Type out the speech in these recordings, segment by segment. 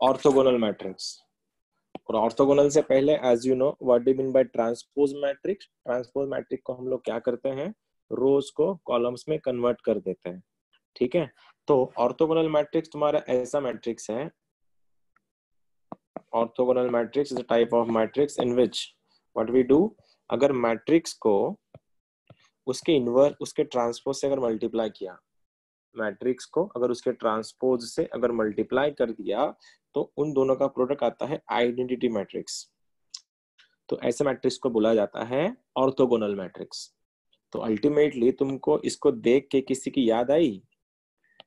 Orthogonal matrix. और orthogonal से पहले as you know what do mean by transpose matrix. Transpose matrix को हम लोग क्या करते हैं, रोज को कॉलम्स में कन्वर्ट कर देते हैं, ठीक है। तो ऑर्थोगोनल मैट्रिक्स तुम्हारा ऐसा मैट्रिक्स है, orthogonal matrix is a type of matrix in which what we do, अगर मैट्रिक्स को उसके इनवर्स उसके ट्रांसपोज से अगर मल्टीप्लाई किया, मैट्रिक्स को अगर उसके ट्रांसपोज से अगर मल्टीप्लाई कर दिया तो उन दोनों का प्रोडक्ट आता है आइडेंटिटी मैट्रिक्स। तो ऐसे मैट्रिक्स को बोला जाता है ऑर्थोगोनल मैट्रिक्स। तो अल्टीमेटली तुमको इसको देख के किसी की याद आई,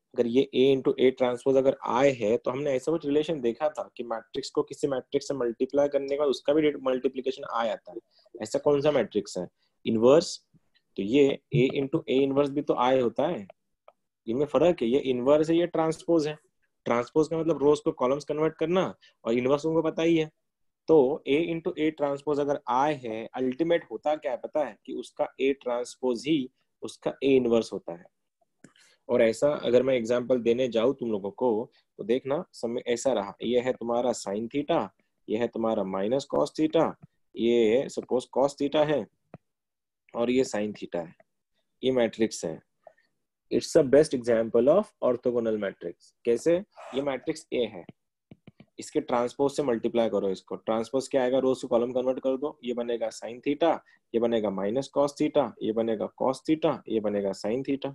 अगर ये A इंटू ए ट्रांसपोज अगर I है तो हमने ऐसा कुछ रिलेशन देखा था कि मैट्रिक्स को किसी मैट्रिक्स से मल्टीप्लाई करने के बाद उसका भी मल्टीप्लीकेशन I आता है। ऐसा कौन सा मैट्रिक्स है, इनवर्स। तो ये A इंटू ए इनवर्स भी तो I होता है, इनमें फर्क है, ये इनवर्स है ये ट्रांसपोज है। ट्रांसपोज का मतलब रोज को कॉलम्स कन्वर्ट करना, और इनवर्स तुमको पता ही है। तो A इंटू ए ट्रांसपोज अगर I है, अल्टीमेट होता क्या है पता है, कि उसका A ट्रांसपोज ही उसका A इनवर्स होता है। और ऐसा अगर मैं एग्जांपल देने जाऊं तुम लोगों को तो देखना समय ऐसा रहा, ये है तुम्हारा साइन थीटा, ये है तुम्हारा माइनस कॉस थीटा, ये सपोज कॉस थीटा है और ये साइन थीटा है, ये मैट्रिक्स है। It's a best example of orthogonal matrix. कैसे, ये मैट्रिक्स ए है, इसके ट्रांसपोज से मल्टीप्लाई करो, इसको ट्रांसपोज क्या आएगा, रोज को कॉलम कन्वर्ट कर दो, ये बनेगा साइन थीटा, ये बनेगा माइनस कॉस थीटा, ये बनेगा कॉस थीटा, ये बनेगा साइन थीटा।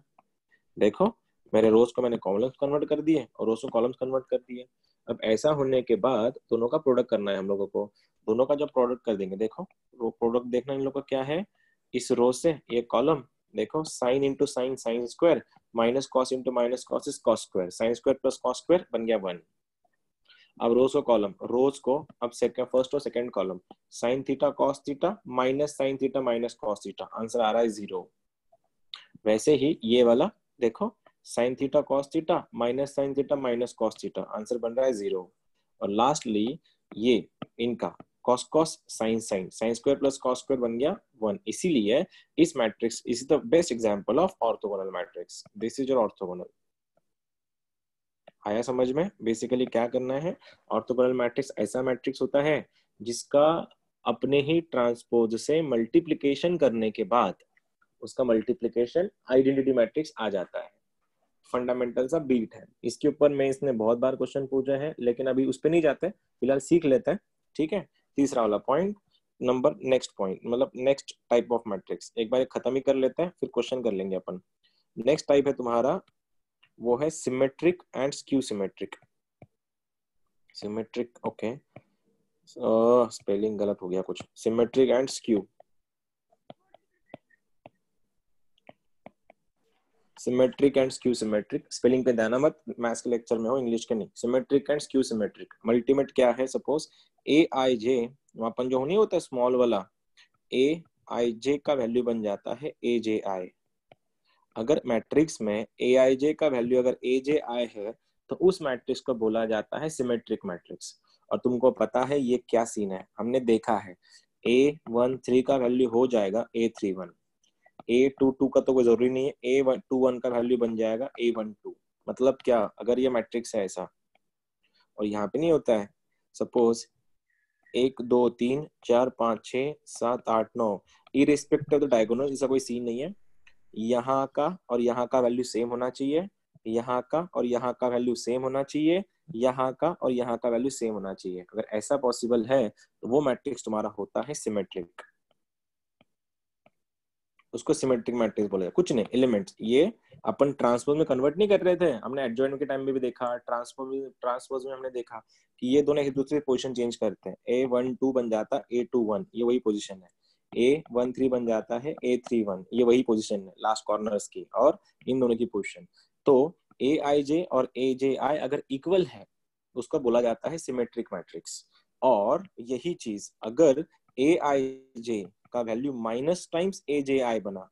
देखो मेरे रोज को मैंने कॉलम्स कन्वर्ट कर दिए और रोज को कॉलम्स कन्वर्ट कर दिए। अब ऐसा होने के बाद दोनों का प्रोडक्ट करना है हम लोगों को, दोनों का जब प्रोडक्ट कर देंगे, देखो रो प्रोडक्ट देखना इन लोगों का क्या है, इस रो से ये कॉलम, देखो sine into sine sine square, minus cos into minus cos is cos square, sign square plus cos square बन गया 1। अब रोज को कॉलम, रोज को अब सेकंड फर्स्ट और second column, sine theta cos theta minus sine theta minus cos theta, answer आ रहा है 0। वैसे ही ये वाला देखो, sine theta cos theta minus sine theta minus cos theta, answer बन रहा है 0। और लास्टली ये इनका cos cos sine sine sine square plus cos square बन गया 1। इसीलिए इस matrix is the best example of orthogonal matrix. This is your orthogonal. आया समझ में बेसिकली क्या करना है। ऑर्थोगोनल मैट्रिक्स ऐसा मैट्रिक्स होता है जिसका अपने ही ट्रांसपोज से मल्टीप्लिकेशन करने के बाद उसका मल्टीप्लिकेशन आइडेंटिटी मैट्रिक्स आ जाता है। फंडामेंटल सा बीट है, इसके ऊपर में इसने बहुत बार क्वेश्चन पूछे हैं, लेकिन अभी उस पर नहीं जाते, फिलहाल सीख लेते हैं, ठीक है। तीसरा वाला पॉइंट, नंबर नेक्स्ट पॉइंट मतलब नेक्स्ट टाइप ऑफ मैट्रिक्स, एक बार खत्म ही कर लेते हैं फिर क्वेश्चन कर लेंगे अपन। नेक्स्ट टाइप है तुम्हारा, वो है symmetric and skew symmetric. Symmetric okay, spelling गलत हो गया कुछ, symmetric and skew. Symmetric and skew symmetric, spelling पे ध्यान मत, मैथ्स के लेक्चर में हो, इंग्लिश के नहीं। Symmetric and skew symmetric, ultimate क्या है, सपोज ए आई जे, वहां जो नहीं होता स्मॉल वाला, ए आई जे का वैल्यू बन जाता है ए जे आई। अगर मैट्रिक्स में ए आई जे का वैल्यू अगर ए जे आई है तो उस मैट्रिक्स को बोला जाता है सिमेट्रिक मैट्रिक्स। और तुमको पता है ये क्या सीन है, हमने देखा है A13 का वैल्यू हो जाएगा A31, A22 का तो कोई जरूरी नहीं है, A21 का वैल्यू बन जाएगा A12। मतलब क्या, अगर ये मैट्रिक्स है ऐसा और यहाँ पे नहीं होता है, suppose 1 2 3 4 5 6 7 8 9, irrespective of the diagonal, ऐसा कोई सीन नहीं है। यहाँ का और यहाँ का वैल्यू सेम होना चाहिए, यहाँ का और यहाँ का वैल्यू सेम होना चाहिए, यहाँ का और यहाँ का वैल्यू सेम होना चाहिए। अगर ऐसा पॉसिबल है तो वो मैट्रिक्स तुम्हारा होता है सिमेट्रिक, उसको सिमेट्रिक मैट्रिक्स बोलेगा। कुछ नहीं, एलिमेंट्स ये अपन ट्रांसपोज में कन्वर्ट नहीं कर रहे थे, हमने एडजॉइंट के टाइम में भी देखा, ट्रांसपोज में हमने देखा कि ये दोनों एक दूसरे की पोजीशन चेंज करते हैं, A12 बन जाता है A21, ये वही पोजीशन है, A13 बन जाता है A31, ये वही पोजीशन है लास्ट कॉर्नर्स की और इन दोनों की पोजीशन। तो AIJ और AJI अगर इक्वल है उसको बोला जाता है सिमेट्रिक मैट्रिक्स। और यही चीज अगर AIJ का वैल्यू माइनस टाइम्स AJI बना,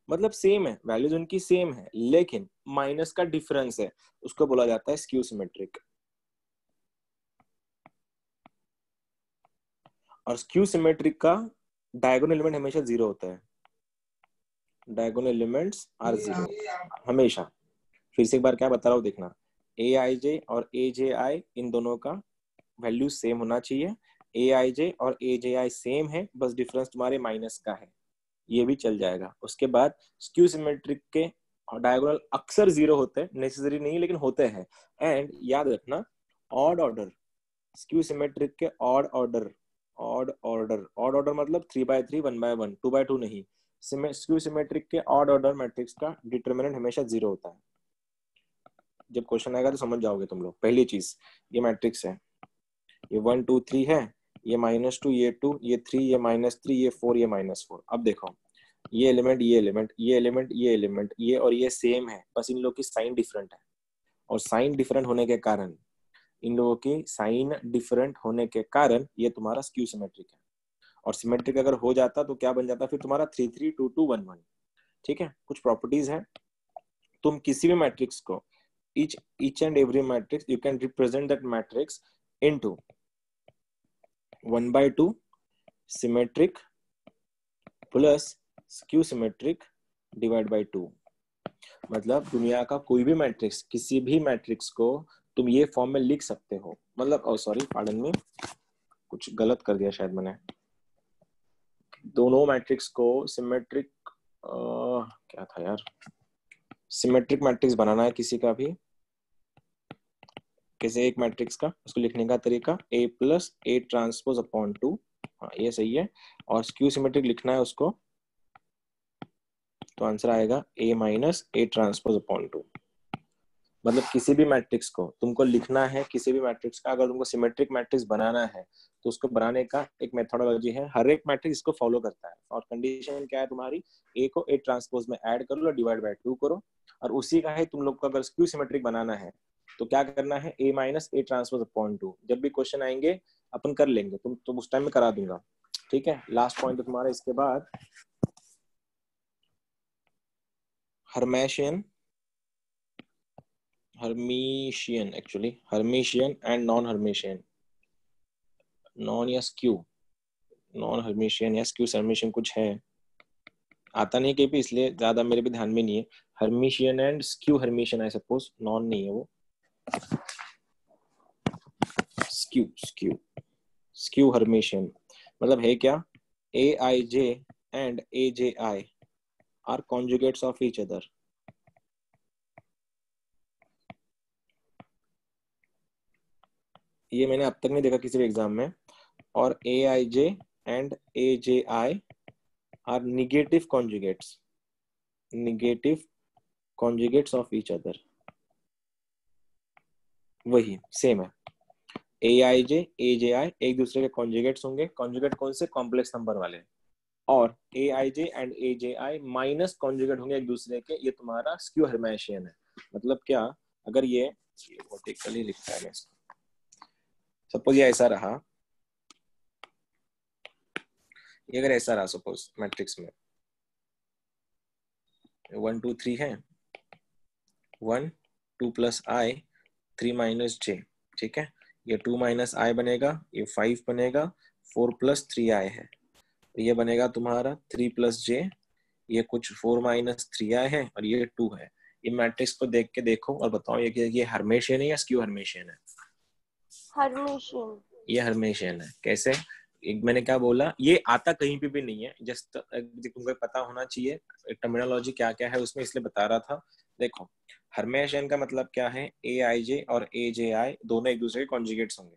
मतलब सेम है, वैल्यूज उनकी सेम है लेकिन माइनस का डिफरेंस है, उसको बोला जाता है स्क्यू सिमेट्रिक। और स्क्यू सिमेट्रिक का डायगोनल एलिमेंट हमेशा 0 होता है, डायगोनल एलिमेंट्स आर 0 हमेशा। फिर से एक बार क्या बता रहा हूँ देखना, ए आई जे और ए जे आई इन दोनों का वैल्यू सेम होना चाहिए। ए आई जे और ए जे आई सेम है, बस डिफरेंस तुम्हारे माइनस का है, ये भी चल जाएगा। उसके बाद स्क्यू सिमेट्रिक के डायगोनल अक्सर जीरो होते हैं, नेसेसरी नहीं लेकिन होते हैं। एंड याद रखना ऑड ऑर्डर, स्क्यू सिमेट्रिक के ऑड ऑर्डर मतलब 3/3, 1/1, 2/2 नहीं। स्क्यू सिमेट्रिक के ऑड ऑर्डर मैट्रिक्स का डिटरमिनेंट हमेशा जीरो होता है। जब क्वेश्चन आएगा तो समझ जाओगे तुम लोग। पहली चीज, ये मैट्रिक्स है, ये 1 2 3 है, ये -2, ये 2, ये 3, ये -3, ये 4, ये -4। अब देखो ये एलिमेंट, ये एलिमेंट, ये एलिमेंट, ये एलिमेंट, ये और ये सेम है, बस इन लोग की साइन डिफरेंट है। और साइन डिफरेंट होने के कारण, इन लोगों की साइन डिफरेंट होने के कारण ये तुम्हारा स्क्यू सिमेट्रिक है। और सिमेट्रिक अगर हो जाता तो क्या बन जाता फिर तुम्हारा 3 3 2 2 1 1। ठीक है, कुछ प्रॉपर्टीज है। तुम किसी भी मैट्रिक्स को, each and every matrix you can represent that matrix into 1/2 symmetric plus skew symmetric divide by 2। मतलब दुनिया का कोई भी मैट्रिक्स, किसी भी मैट्रिक्स को तुम ये फॉर्म में लिख सकते हो। मतलब सॉरी पार्डन में, कुछ गलत कर दिया शायद मैंने। दोनों मैट्रिक्स को सिमेट्रिक, क्या था यार, सिमेट्रिक मैट्रिक्स बनाना है किसी का भी, कैसे एक मैट्रिक्स का, उसको लिखने का तरीका A + A ट्रांसपोज अपॉन 2, हाँ ये सही है। और स्क्यू सिमेट्रिक लिखना है उसको, तो आंसर आएगा A - A ट्रांसपोज अपॉन 2। मतलब किसी भी मैट्रिक्स को तुमको लिखना है, किसी भी मैट्रिक्स का अगर तुमको सिमेट्रिक मैट्रिक्स बनाना है तो उसको बनाने का एक मेथोडोलॉजी है, हर एक मैट्रिक्स इसको फॉलो करता है। और कंडीशन क्या है तुम्हारी, A को A ट्रांसपोज में ऐड कर लो, डिवाइड बाय 2 करो। और उसी का है तुम लोग को अगर स्क्यू सिमेट्रिक बनाना है तो क्या करना है, A - A ट्रांसपोज अपॉन 2। जब भी क्वेश्चन आएंगे अपन कर लेंगे, तुम उस टाइम में करा दूंगा। ठीक है, लास्ट पॉइंट है तुम्हारा। इसके बाद हर्मेशियन एंड नॉन हर्मेशियन, नॉन या स्क्यू, नॉन हर्मेशियन या स्क्यू हर्मेशियन कुछ है, आता नहीं कहीं पे, इसलिए ज्यादा मेरे भी ध्यान में नहीं है। Hermitian and skew Hermitian, I suppose non नहीं है वो, स्क्यू स्क्यू स्क्यू हर्मेशियन मतलब है क्या, Aij and Aji are conjugates of each other. ये मैंने अब तक नहीं देखा किसी भी एग्जाम में। और Aij and Aji are negative conjugates of each other. वही सेम है, Aij Aji एक दूसरे के कॉन्जुगेट्स होंगे। कॉन्जुगेट कौन से, कॉम्प्लेक्स नंबर वाले। और Aij and Aji minus conjugate होंगे एक दूसरे के, ये तुम्हारा स्क्यू हर्मेशियन है। मतलब क्या, अगर ये वर्टिकली लिखता है, सपोज ये ऐसा रहा, ये अगर ऐसा रहा सपोज मैट्रिक्स में 1 2 3 है, 1 2 + I 3 - J। ठीक है, ये 2 - I बनेगा, ये 5 बनेगा, 4 + 3I है, ये बनेगा तुम्हारा 3 + J, ये कुछ 4 - 3I है, और ये 2 है। ये मैट्रिक्स को देख के देखो और बताओ ये हर्मेशियन है या स्क्यू हर्मेशियन है। हर्मेशियन, ये हर्मेशियन है। कैसे, एक मैंने क्या बोला, ये आता कहीं पे भी नहीं है, जस्ट तुमको पता होना चाहिए टर्मिनोलॉजी क्या क्या है उसमें, इसलिए बता रहा था। देखो हर्मेशियन का मतलब क्या है, Aij और Aji दोनों एक दूसरे के कॉन्जुगेट्स होंगे।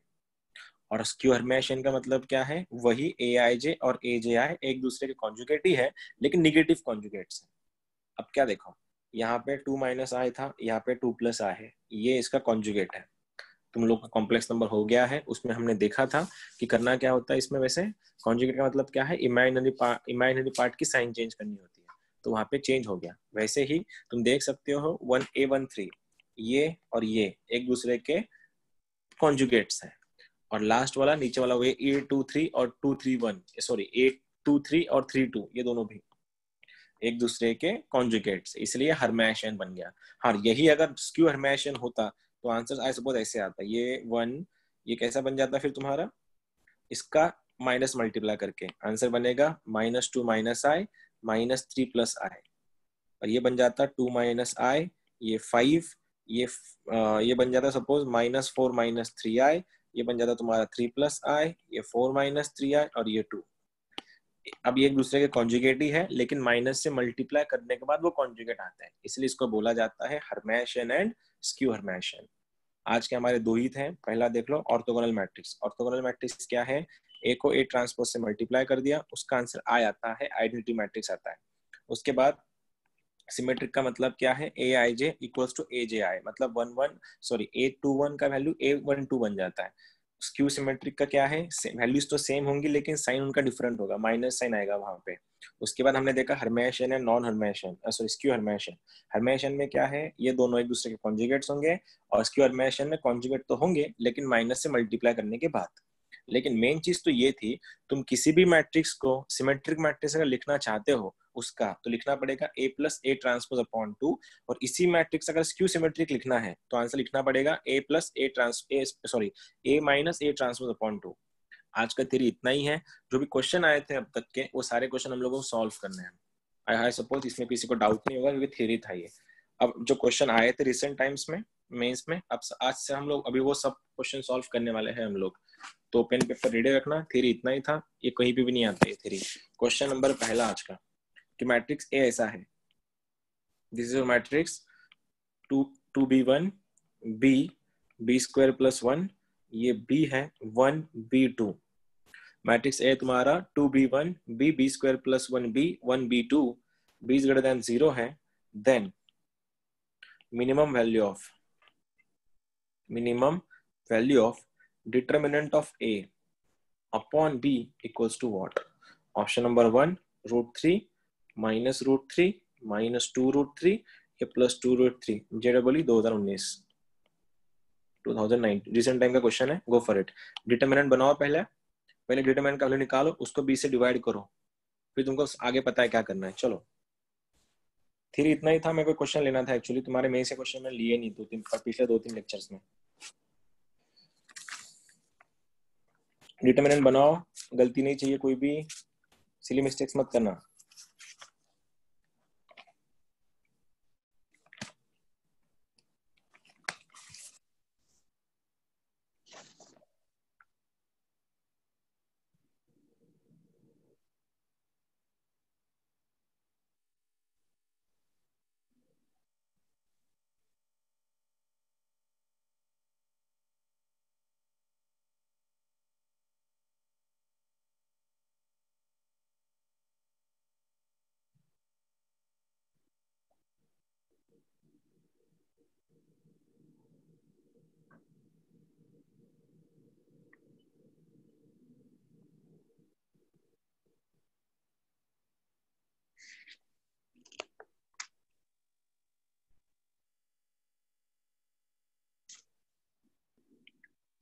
और स्क्यू हर्मेशियन का मतलब क्या है, वही Aij और Aji एक दूसरे के कॉन्जुगेट ही है, लेकिन निगेटिव कॉन्जुगेट्स है। अब क्या देखो, यहाँ पे 2 - I था, यहाँ पे 2 + I है, ये इसका कॉन्जुगेट है। तुम लोग का कॉम्प्लेक्स नंबर हो गया है, उसमें हमने देखा था कि करना क्या होता है इसमें। वैसे कॉन्जुगेट का मतलब क्या है, इमेजिनरी पार्ट की साइन चेंज करनी होती है, तो वहां पे चेंज हो गया। वैसे ही तुम देख सकते हो 1A 1 3 ये और ये एक दूसरे के कॉन्जुगेट्स हैं। और लास्ट वाला नीचे वाला वो A 2 3 और 2 3 1, सॉरी A 2 3 और 3 2, ये दोनों भी एक दूसरे के कॉन्जुगेट्स, इसलिए हर्मेशियन बन गया। हाँ यही अगर स्क्यू हर्मेशियन होता तो आंसर आई सपोज ऐसे आता, ये 1, ये कैसा बन जाता फिर तुम्हारा, इसका माइनस मल्टीप्लाई करके आंसर बनेगा -2 - I -3 + I, और ये बन जाता 2 - I, ये 5 ये बन जाता है सपोज -4 - 3i, ये बन जाता है तुम्हारा 3 + i, ये 4 - 3i और ये 2। अब ये एक दूसरे के कॉन्जुगेट ही है, लेकिन माइनस से मल्टीप्लाई करने के बाद वो कॉन्जुगेट आता है, इसलिए इसको बोला जाता है हर्मेशियन एंड स्क्यू हर्मेशियन। आज के हमारे दो ही थे, पहला देख लो ऑर्थोगोनल मैट्रिक्स। ऑर्थोगोनल मैट्रिक्स क्या है? ए को ए ट्रांसपोज से मल्टीप्लाई कर दिया, उसका आंसर आई आता है, आइडेंटिटी मैट्रिक्स आता है। उसके बाद सिमेट्रिक का मतलब क्या है? ए आई जे इक्वल्स टू ए जे आई, मतलब 1 1 का वैल्यू A12 बन जाता है। स्क्यू सिमेट्रिक का क्या है? वैल्यूज तो सेम होंगी लेकिन साइन उनका डिफरेंट होगा, माइनस साइन आएगा वहां पे। उसके बाद हमने देखा हर्मेशियन एंड नॉन हर्मेशियन, सॉरी स्क्यू हर्मेशियन। हर्मेशियन में क्या है? ये दोनों एक दूसरे के कॉन्जुगेट्स होंगे, और स्क्यू हर्मेशियन में कॉन्जुगेट तो होंगे लेकिन माइनस से मल्टीप्लाई करने के बाद। लेकिन मेन चीज तो ये थी, तुम किसी भी मैट्रिक्स को सिमेट्रिक मैट्रिक्स अगर लिखना चाहते हो उसका, तो लिखना पड़ेगा A + A ट्रांसपोज अपॉन 2, और इसी मैट्रिक्स अगर स्क्यू सिमेट्रिक लिखना है तो आंसर लिखना पड़ेगा A + A ट्रांसपोज अपॉन 2। आज का थ्योरी इतना ही है। जो भी क्वेश्चन आए थे अब तक के, वो सारे क्वेश्चन हम लोगों को सॉल्व करने हैं। आई सपोज इसमें किसी को डाउट नहीं होगा क्योंकि थ्योरी था ये। अब जो क्वेश्चन आए थे रिसेंट टाइम्स में मेंस में, अब आज से हम लोग अभी वो सब क्वेश्चन सॉल्व करने वाले हैं हम लोग। तो पेन पेपर रेडी रखना, थ्योरी इतना ही था, ये कहीं पे भी नहीं आता ये थ्योरी। क्वेश्चन नंबर पहला आज का, कि मैट्रिक्स ए ऐसा है, this is your matrix 2b1 b² + 1, ये b है 1b2। मैट्रिक्स ए तुम्हारा 2b1 b² + 1b 1b2, b is greater than 0 है, then minimum value of determinant of a upon b equals to what? Option number 1 √3 -√3 -2√3 या +2√3। JEE 2019 recent time का question है, go for it. Determinant बनाओ, पहले determinant का value निकालो, उसको b से डिवाइड करो, फिर तुमको आगे पता है क्या करना है। चलो थ्योरी इतना ही था। मेरे को क्वेश्चन लेना था एक्चुअली, तुम्हारे में से क्वेश्चन मैं लिए नहीं पिछले 2-3 लेक्चर्स में। डिटरमिनेंट बनाओ, गलती नहीं चाहिए, कोई भी सिली मिस्टेक्स मत करना।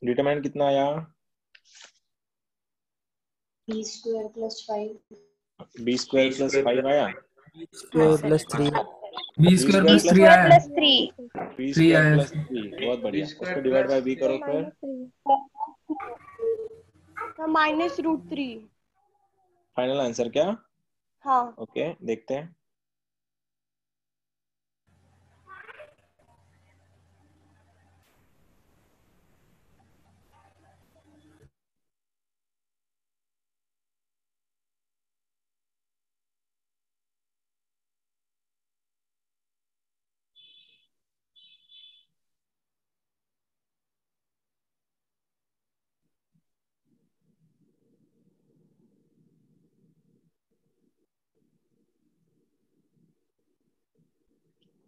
डिटरमिनेंट कितना आया? b² + 5 b² + 5 आया, square plus 3 b² b² + 3 b² आया है, + 3 b² 3 आया है। + 3, बहुत बढ़िया। उसको डिवाइड बाय b करो फिर, -√3। फाइनल आंसर क्या? हाँ ओके देखते हैं।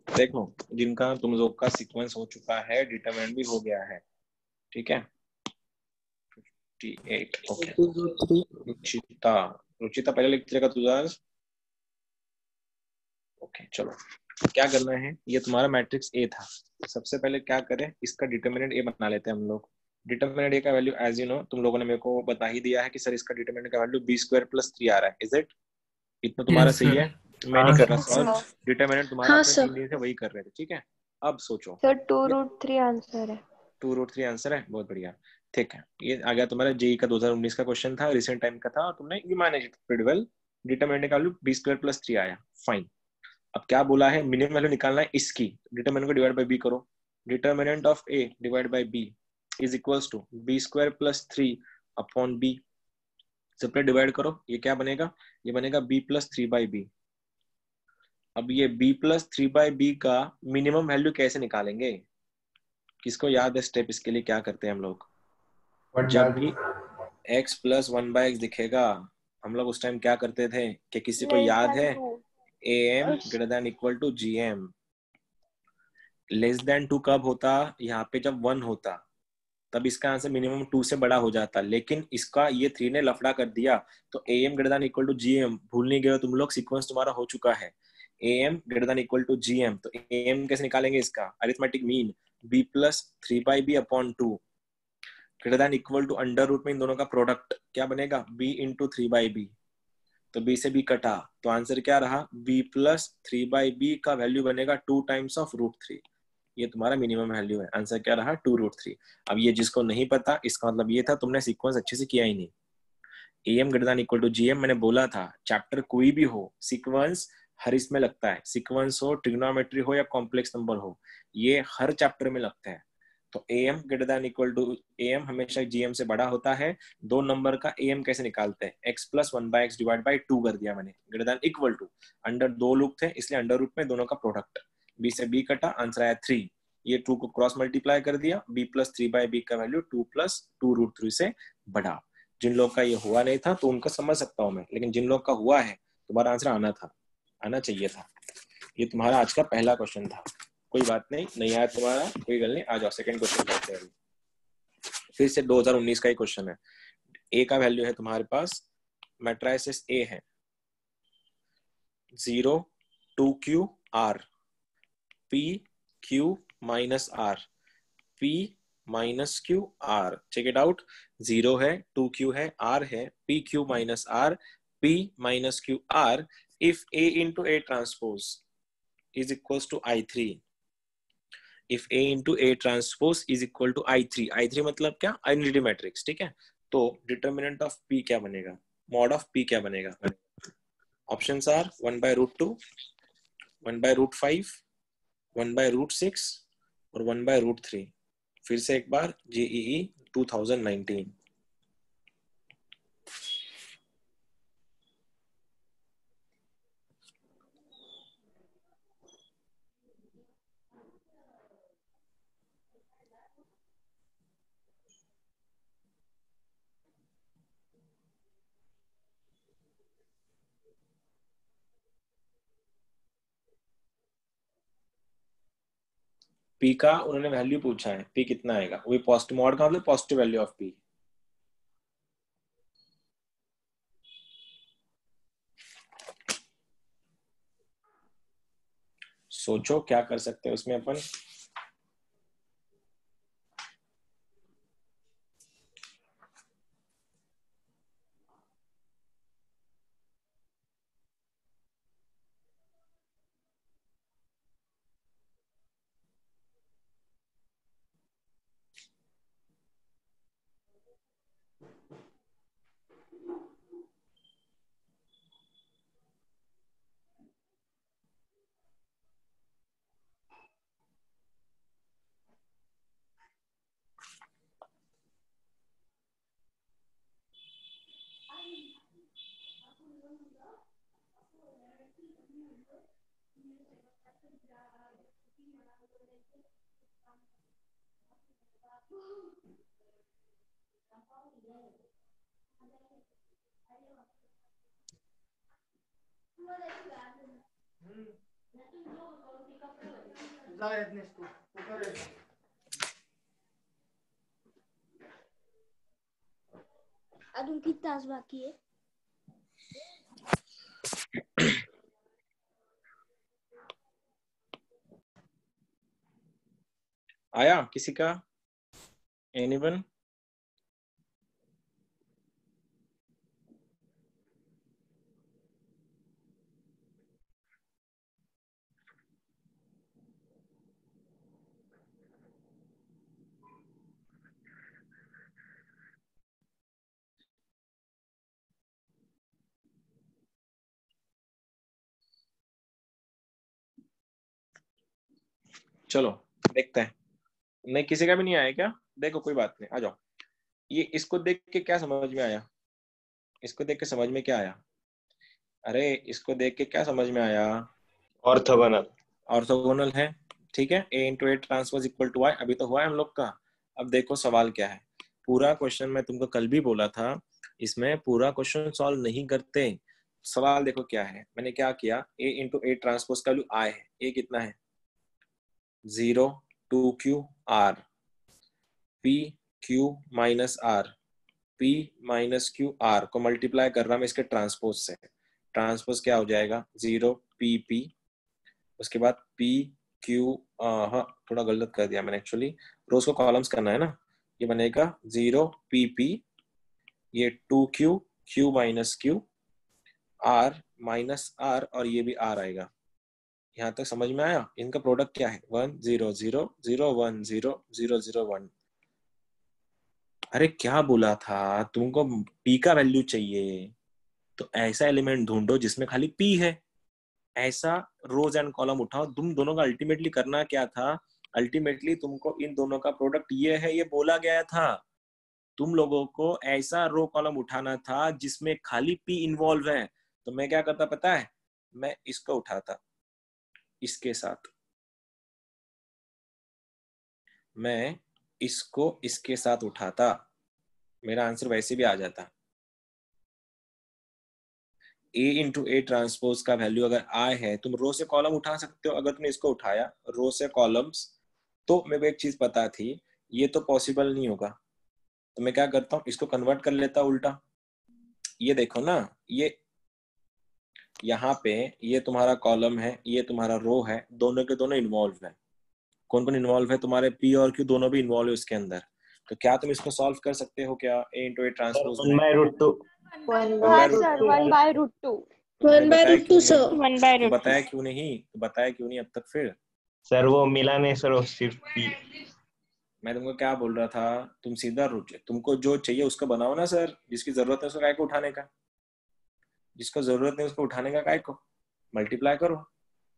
देखो जिनका तुम लोग का सीक्वेंस हो चुका है, डिटरमिनेंट भी हो गया है, ठीक है। 58 ओके। रुचिता, रुचिता पहले लेक्चर का तुझा। ओके चलो, क्या करना है, ये तुम्हारा मैट्रिक्स ए था। सबसे पहले क्या करें, इसका डिटरमिनेंट ए बना लेते हैं हम लोग। डिटरमिनेंट ए का वैल्यू एज यू नो तुम लोगों ने मेरे को बता ही दिया है कि सर इसका डिटरमिनेंट का वैल्यू b² + 3 आ रहा है, इज इट? इतना तुम्हारा Yes, सही sir. है, मैं नहीं कर रहा हाँ, सॉल्व। हाँ डिटरमिनेंट तुम्हारा हाँ अपने सर 3 दिन से वही कर रहे थे, ठीक है। अब सोचो, सर 2√3 आंसर है। 2√3 आंसर है, बहुत बढ़िया, ठीक है। ये आ गया तुम्हारा जेई का 2019 का क्वेश्चन था, रिसेंट टाइम का था, और तुमने you manage it pretty well. Determinant का वैल्यू b² + 3 आया, फाइन। अब क्या बोला है, मिनिमम वैल्यू निकालना है इसकी, डिटरमिनेंट को डिवाइड बाय b करो। Determinant of a divide by b is equals to b square plus 3 upon b। Separate divide करो, ये क्या बनेगा, ये बनेगा b प्लस 3 बाई बी। अब ये b प्लस 3 बाई बी का मिनिमम वैल्यू कैसे निकालेंगे, किसको याद है स्टेप, इसके लिए क्या करते हैं हम लोग, जब भी x प्लस 1 बाई एक्स दिखेगा हम लोग उस टाइम क्या करते थे, कि किसी को लेस याद देन है, 2। am greater than equal to gm। Less than 2 कब होता, यहाँ पे जब 1 होता, तब इसका आंसर मिनिमम 2 से बड़ा हो जाता। लेकिन इसका ये 3 ने लफड़ा कर दिया, तो am greater than equal to gm, भूल नहीं गए हो तुम लोग, सीक्वेंस तुम्हारा हो चुका है am greater than equal to gm। तो am कैसे निकालेंगे इसका, arithmetic mean b plus 3 by B upon 2 greater than equal to under root में इन दोनों का प्रोडक्ट क्या बनेगा, b इंटू 3 बाई बी। तो b से b कटा, तो आंसर क्या रहा, b प्लस 3 बाई बी का वैल्यू बनेगा 2 टाइम्स ऑफ रूट 3। ये तुम्हारा मिनिमम वैल्यू है, आंसर क्या रहा, 2 रूट 3। अब ये जिसको नहीं पता, इसका मतलब ये था तुमने सीक्वेंस अच्छे से किया ही नहीं। am greater than equal to gm, मैंने बोला था चैप्टर कोई भी हो, सीक्वेंस हर इसमें लगता है, सीक्वेंस हो, ट्रिग्नोमेट्री हो या कॉम्प्लेक्स नंबर हो, ये हर चैप्टर में लगता है। तो am greater than equal to, am हमेशा gm से बड़ा होता है। दो नंबर का am कैसे निकालते हैं, x plus 1 by x divide by 2 कर दिया मैंने, greater than equal to, under दो लूप थे इसलिए अंडर रूट में दोनों का प्रोडक्ट, b से b कटा, आंसर आया 3। ये 2 को क्रॉस मल्टीप्लाई कर दिया, b प्लस 3 बाई बी का वैल्यू 2 प्लस 2 रूट 3 से बड़ा। जिन लोग का ये हुआ नहीं था तो उनका समझ सकता हूँ मैं, लेकिन जिन लोग का हुआ है तुम्हारा आंसर आना था, आना चाहिए था। ये तुम्हारा आज का पहला क्वेश्चन था, कोई बात नहीं आया तुम्हारा, कोई गल नहीं, आ जाओ सेकंड क्वेश्चन करते हैं। फिर से 2019 का ही क्वेश्चन है। ए का वैल्यू है तुम्हारे पास, मैट्रिसेस ए है 0 2 q r, p q minus r, p minus q r, check it out. 0 है, 2 क्यू है, आर है, p q minus r, p minus q r, if A into A transpose is equal to I3, if A into A transpose is equal to I3, I3 मतलब क्या, identity matrix, ठीक है। तो determinant of P क्या बनेगा, mod of P क्या बनेगा, options are 1 by root 2, 1 by root 5, 1 by root 6 और 1 by root 3। फिर से एक बार JEE 2019। P का उन्होंने वैल्यू पूछा है, P कितना आएगा, वही पॉजिटिव मॉड का मतलब पॉजिटिव वैल्यू ऑफ P। सोचो क्या कर सकते हैं उसमें अपन। अजून किती तास बाकी है? आया किसी का, एनीवन? चलो देखते हैं। नहीं किसी का भी नहीं आया क्या? देखो कोई बात नहीं, आ जाओ। ये इसको देख के क्या समझ में आया? इसको देख के समझ में क्या आया? अरे इसको देख के क्या समझ में आया? ऑर्थोगोनल। ऑर्थोगोनल है, ठीक है। A into A transpose equal to Y, अभी तो हुआ है हम लोग का। अब देखो सवाल क्या है। पूरा क्वेश्चन मैं तुमको कल भी बोला था, इसमें पूरा क्वेश्चन सॉल्व नहीं करते। सवाल देखो क्या है, मैंने क्या किया, ए इंटू ए ट्रांसपोज का वैल्यू आई है, ए कितना है 0 2q r, p q minus r, p minus Q r को मल्टीप्लाई कर रहा मैं इसके ट्रांसपोज से। ट्रांसपोज क्या हो जाएगा 0 p p, उसके बाद p q, हाँ थोड़ा गलत कर दिया मैंने एक्चुअली, रोज को कॉलम्स करना है ना। ये बनेगा 0 p p, ये 2q q minus Q r minus r, और ये भी r आएगा। यहाँ तक समझ में आया? इनका प्रोडक्ट क्या है 1 0 0 0 1 0 0 0 1। अरे क्या बोला था तुमको, p का वैल्यू चाहिए तो ऐसा एलिमेंट ढूंढो जिसमें खाली p है। ऐसा रोज एंड कॉलम उठाओ। तुम दोनों का अल्टीमेटली करना क्या था, अल्टीमेटली तुमको इन दोनों का प्रोडक्ट ये है, ये बोला गया था। तुम लोगों को ऐसा रो कॉलम उठाना था जिसमें खाली p इन्वॉल्व है। तो मैं क्या करता पता है, मैं इसको उठाता इसके साथ, मैं इसको इसके साथ उठाता, मेरा आंसर वैसे भी आ जाता। ए इंटू ए ट्रांसपोज का वैल्यू अगर आई है, तुम रो से कॉलम उठा सकते हो। अगर तुमने इसको उठाया रो से कॉलम्स, तो मेरे को एक चीज पता थी ये तो पॉसिबल नहीं होगा, तो मैं क्या करता हूँ इसको कन्वर्ट कर लेता उल्टा। ये देखो ना, ये यहाँ पे ये तुम्हारा कॉलम है, ये तुम्हारा रो है, दोनों के दोनों इन्वॉल्व है। कौन कौन इन्वॉल्व है तुम्हारे, पी और क्यू दोनों भी इन्वॉल्व है उसके अंदर। तो क्या तुम इसको सॉल्व कर सकते हो क्या ए इंटू ए ट्रांसपोज में? 1/√2। 1/√2। 1/√2 अरे वन बाय बताया रूट क्यों टू नहीं? सर। 1/√2 तो बताया क्यों नहीं, तो बताया क्यों नहीं अब तक फिर? सर वो मिला नहीं सर, वो सिर्फ पी। मैं तुमको क्या बोल रहा था, तुम सीधा रुक जाओ, तुमको जो चाहिए उसको बनाओ ना सर। जिसकी जरूरत है उसको काय को उठाने का, जिसको जरूरत नहीं उसको उठाने का काय को, मल्टीप्लाई करो।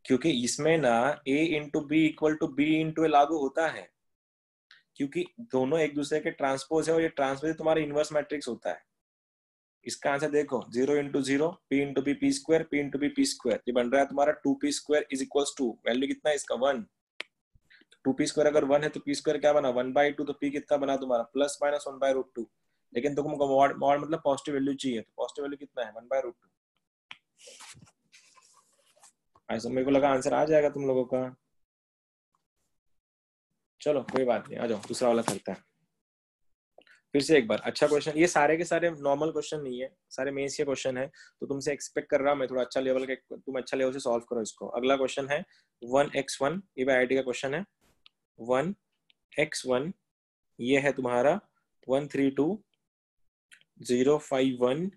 क्योंकि इसमें ना a into B equal to B into A लागू होता है, क्योंकि दोनों एक दूसरे के ट्रांसपोज है, और ये ट्रांसपोज तुम्हारा इनवर्स मैट्रिक्स होता है। इसका आंसर देखो 0 into 0 p into b p square, p into b p square, ये बन रहा है तुम्हारा 2p square is equal to, value कितना है इसका 1। 2p स्क्वायर अगर 1 है तो p स्क्वायर क्या बना 1/2, तो p कितना बना तुम्हारा प्लस माइनस 1/√2। लेकिन तुमको मॉड मॉड मतलब पॉजिटिव वैल्यू चाहिए, तो पॉजिटिव वैल्यू कितना है 1/√2। ऐसा मेरे को लगा आंसर आ जाएगा तुम लोगों का। चलो कोई बात नहीं, आ जाओ दूसरा वाला करते हैं फिर से एक बार। अच्छा क्वेश्चन, ये सारे के सारे नॉर्मल क्वेश्चन नहीं है, सारे मेंस के क्वेश्चन है, तो तुमसे एक्सपेक्ट कर रहा हूँ मैं थोड़ा अच्छा लेवल के, तुम अच्छा लेवल से सॉल्व करो इसको। अगला क्वेश्चन है 1x1, ये भी आईआईटी का क्वेश्चन है। 1x1 ये है तुम्हारा 132 051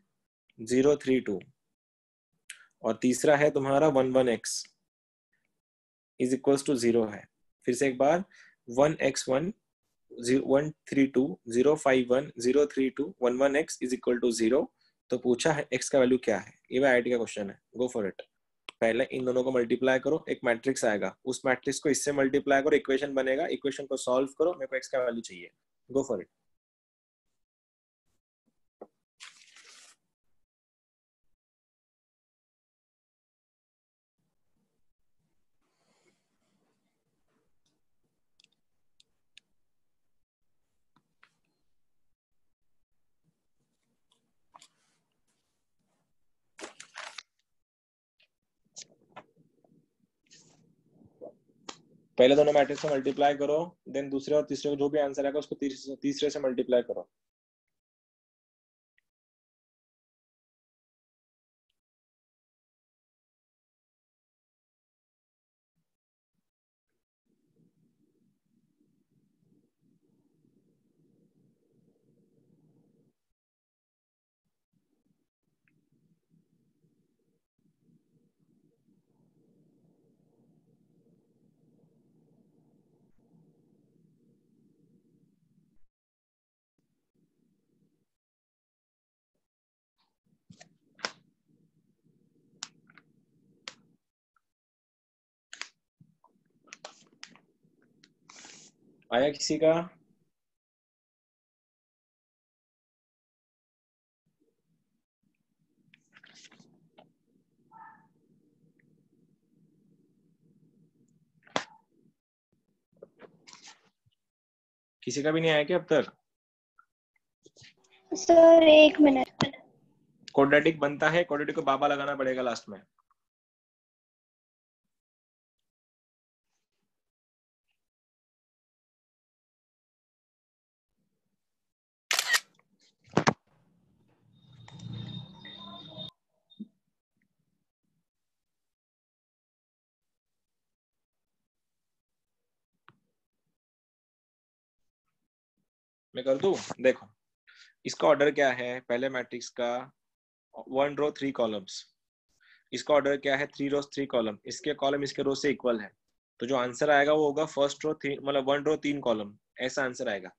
032, और तीसरा है तुम्हारा 11x इज इक्वल्स टू 0 है। फिर से एक बार 1x1 132 051 032 11x is equal to 0। तो पूछा है x का वैल्यू क्या है, ये भी आईआईटी का क्वेश्चन है। Go for it. पहले इन दोनों को मल्टीप्लाई करो, एक मैट्रिक्स आएगा, उस मैट्रिक्स को इससे मल्टीप्लाई करो, इक्वेशन बनेगा, इक्वेशन को सॉल्व करो, मेरे को x का वैल्यू चाहिए। Go for it. पहले दोनों मैट्रिक्स को मल्टीप्लाई करो, देन दूसरे और तीसरे को जो भी आंसर आएगा उसको तीसरे से मल्टीप्लाई करो। आया किसी का? किसी का भी नहीं आया क्या अब तक? Sir 1 minute. क्वाड्रेटिक बनता है, क्वाड्रेटिक को बाबा लगाना पड़ेगा लास्ट में। मैं कर दूं? देखो इसका ऑर्डर क्या है, पहले मैट्रिक्स का 1 रो 3 कॉलम्स, इसका ऑर्डर क्या है 3 रोज 3 कॉलम, इसके कॉलम इसके रो से इक्वल है, तो जो आंसर आएगा वो होगा फर्स्ट रो 3 मतलब 1 रो 3 कॉलम, ऐसा आंसर आएगा।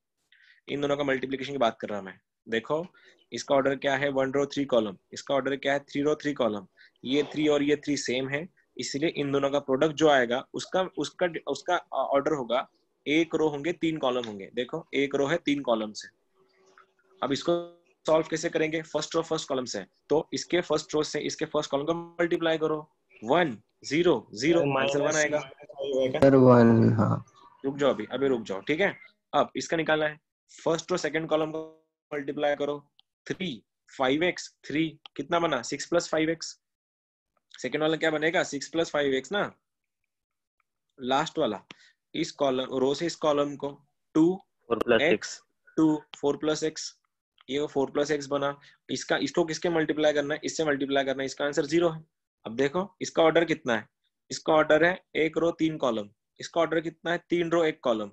इन दोनों का मल्टीप्लिकेशन की बात कर रहा हूं मैं। देखो इसका ऑर्डर क्या है 1 रो 3 कॉलम, इसका ऑर्डर क्या है 3 रो 3 कॉलम, ये 3 और ये 3 सेम है, इसलिए इन दोनों का प्रोडक्ट जो आएगा उसका उसका उसका ऑर्डर होगा, एक रो होंगे 3 कॉलम होंगे। देखो एक रो है 3 कॉलम से, अब इसको सॉल्व कैसे करेंगे, फर्स्ट रो फर्स्ट कॉलम से, तो इसके फर्स्ट रो से इसके फर्स्ट कॉलम को मल्टीप्लाई करो, 1 0 0 आंसर 1 आएगा। सर 1 हाँ। रुक जाओ अभी रुक जाओ, ठीक है। अब इसका निकालना है, फर्स्ट रो सेकंड कॉलम को मल्टीप्लाई करो, 3 5x 3 कितना बना 6 + 5x, सेकंड वाला क्या बनेगा 6 + 5x ना, लास्ट वाला इस कॉलम रो से इस कॉलम को 2x 2 4 + x, ये 4 + x बना, इसका इसको किसके मल्टीप्लाई करना है, इससे मल्टीप्लाई करना है, इसका आंसर 0 है। अब देखो इसका ऑर्डर कितना है, इसका ऑर्डर है 1 रो 3 कॉलम, इसका ऑर्डर कितना है 3 रो 1 कॉलम,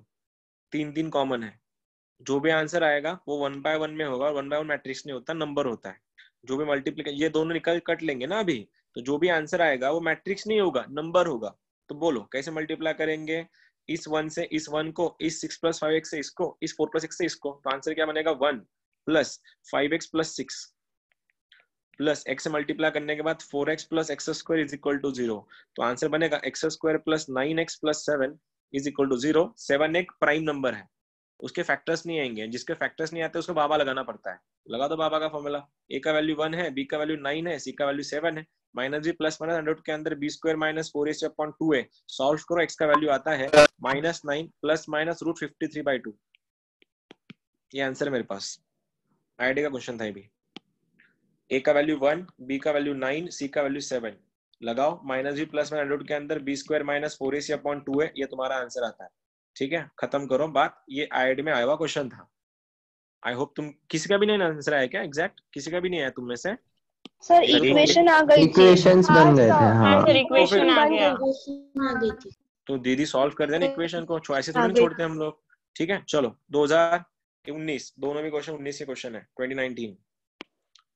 3 3 कॉमन है, जो भी आंसर आएगा वो 1 बाय 1 में होगा, 1 बाय 1 मैट्रिक्स नहीं होता, नंबर होता है। जो भी मल्टीप्लिकेशन ये दोनों निकल कट लेंगे ना अभी, तो जो भी आंसर आएगा वो मैट्रिक्स नहीं होगा, नंबर होगा। तो बोलो कैसे मल्टीप्लाई करेंगे, इस 1 से इस 1 को, इस 6 + 5x से इसको, इस 4 + x से इसको, तो आंसर क्या बनेगा 1 + 5x + 6 प्लस x से मल्टीप्लाई करने के बाद 4x + x² = 0, तो आंसर बनेगा x² + 9x + 7 = 0। 7 एक प्राइम नंबर है, उसके फैक्टर्स नहीं आएंगे, जिसके फैक्टर्स नहीं आते उसको बाबा लगाना पड़ता है। लगा दो बाबा का फॉर्मूला, a का वैल्यू 1 है, b का वैल्यू 9 है, c का वैल्यू 7 है, minus b plus minus under root के अंदर b² - 4ac/2 है, सॉल्व करो x का वैल्यू आता है -9 ± √53/2, ये आंसर है मेरे पास। आईडी का क्वेश्चन था ये भी, a का वैल्यू 1, b का वैल्यू 9, c का वैल्यू 7, लगाओ minus b plus minus root के अंदर b² - 4ac/2 है, ये तुम्हारा आंसर आता है। ठीक है, खत्म करो बात, ये आईआईटी में आया हुआ क्वेश्चन था। आई होप तुम किसी का भी नहीं आंसर आया क्या एग्जैक्ट, किसी का भी नहीं आया तुम में से? सर इक्वेशन आ गई थी। इक्वेशंस बन गए थे हाँ। सर तो इक्वेशन फिर आ गया, आ गई थी। तो दीदी सॉल्व कर देना इक्वेशन को, चॉइसेस आ थोड़ी गई। छोड़ते हैं हम लोग। ठीक है चलो 2019 दोनों भी क्वेश्चन 19 के क्वेश्चन है,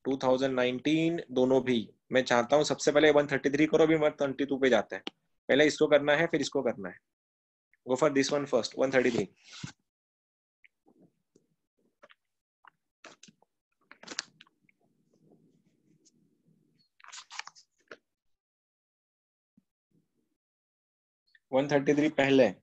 2019 दोनों भी। मैं चाहता हूँ सबसे पहले 133 करो, अभी 132 पे जाते हैं, पहले इसको करना है फिर इसको करना है। Go for this one first, 133। पहले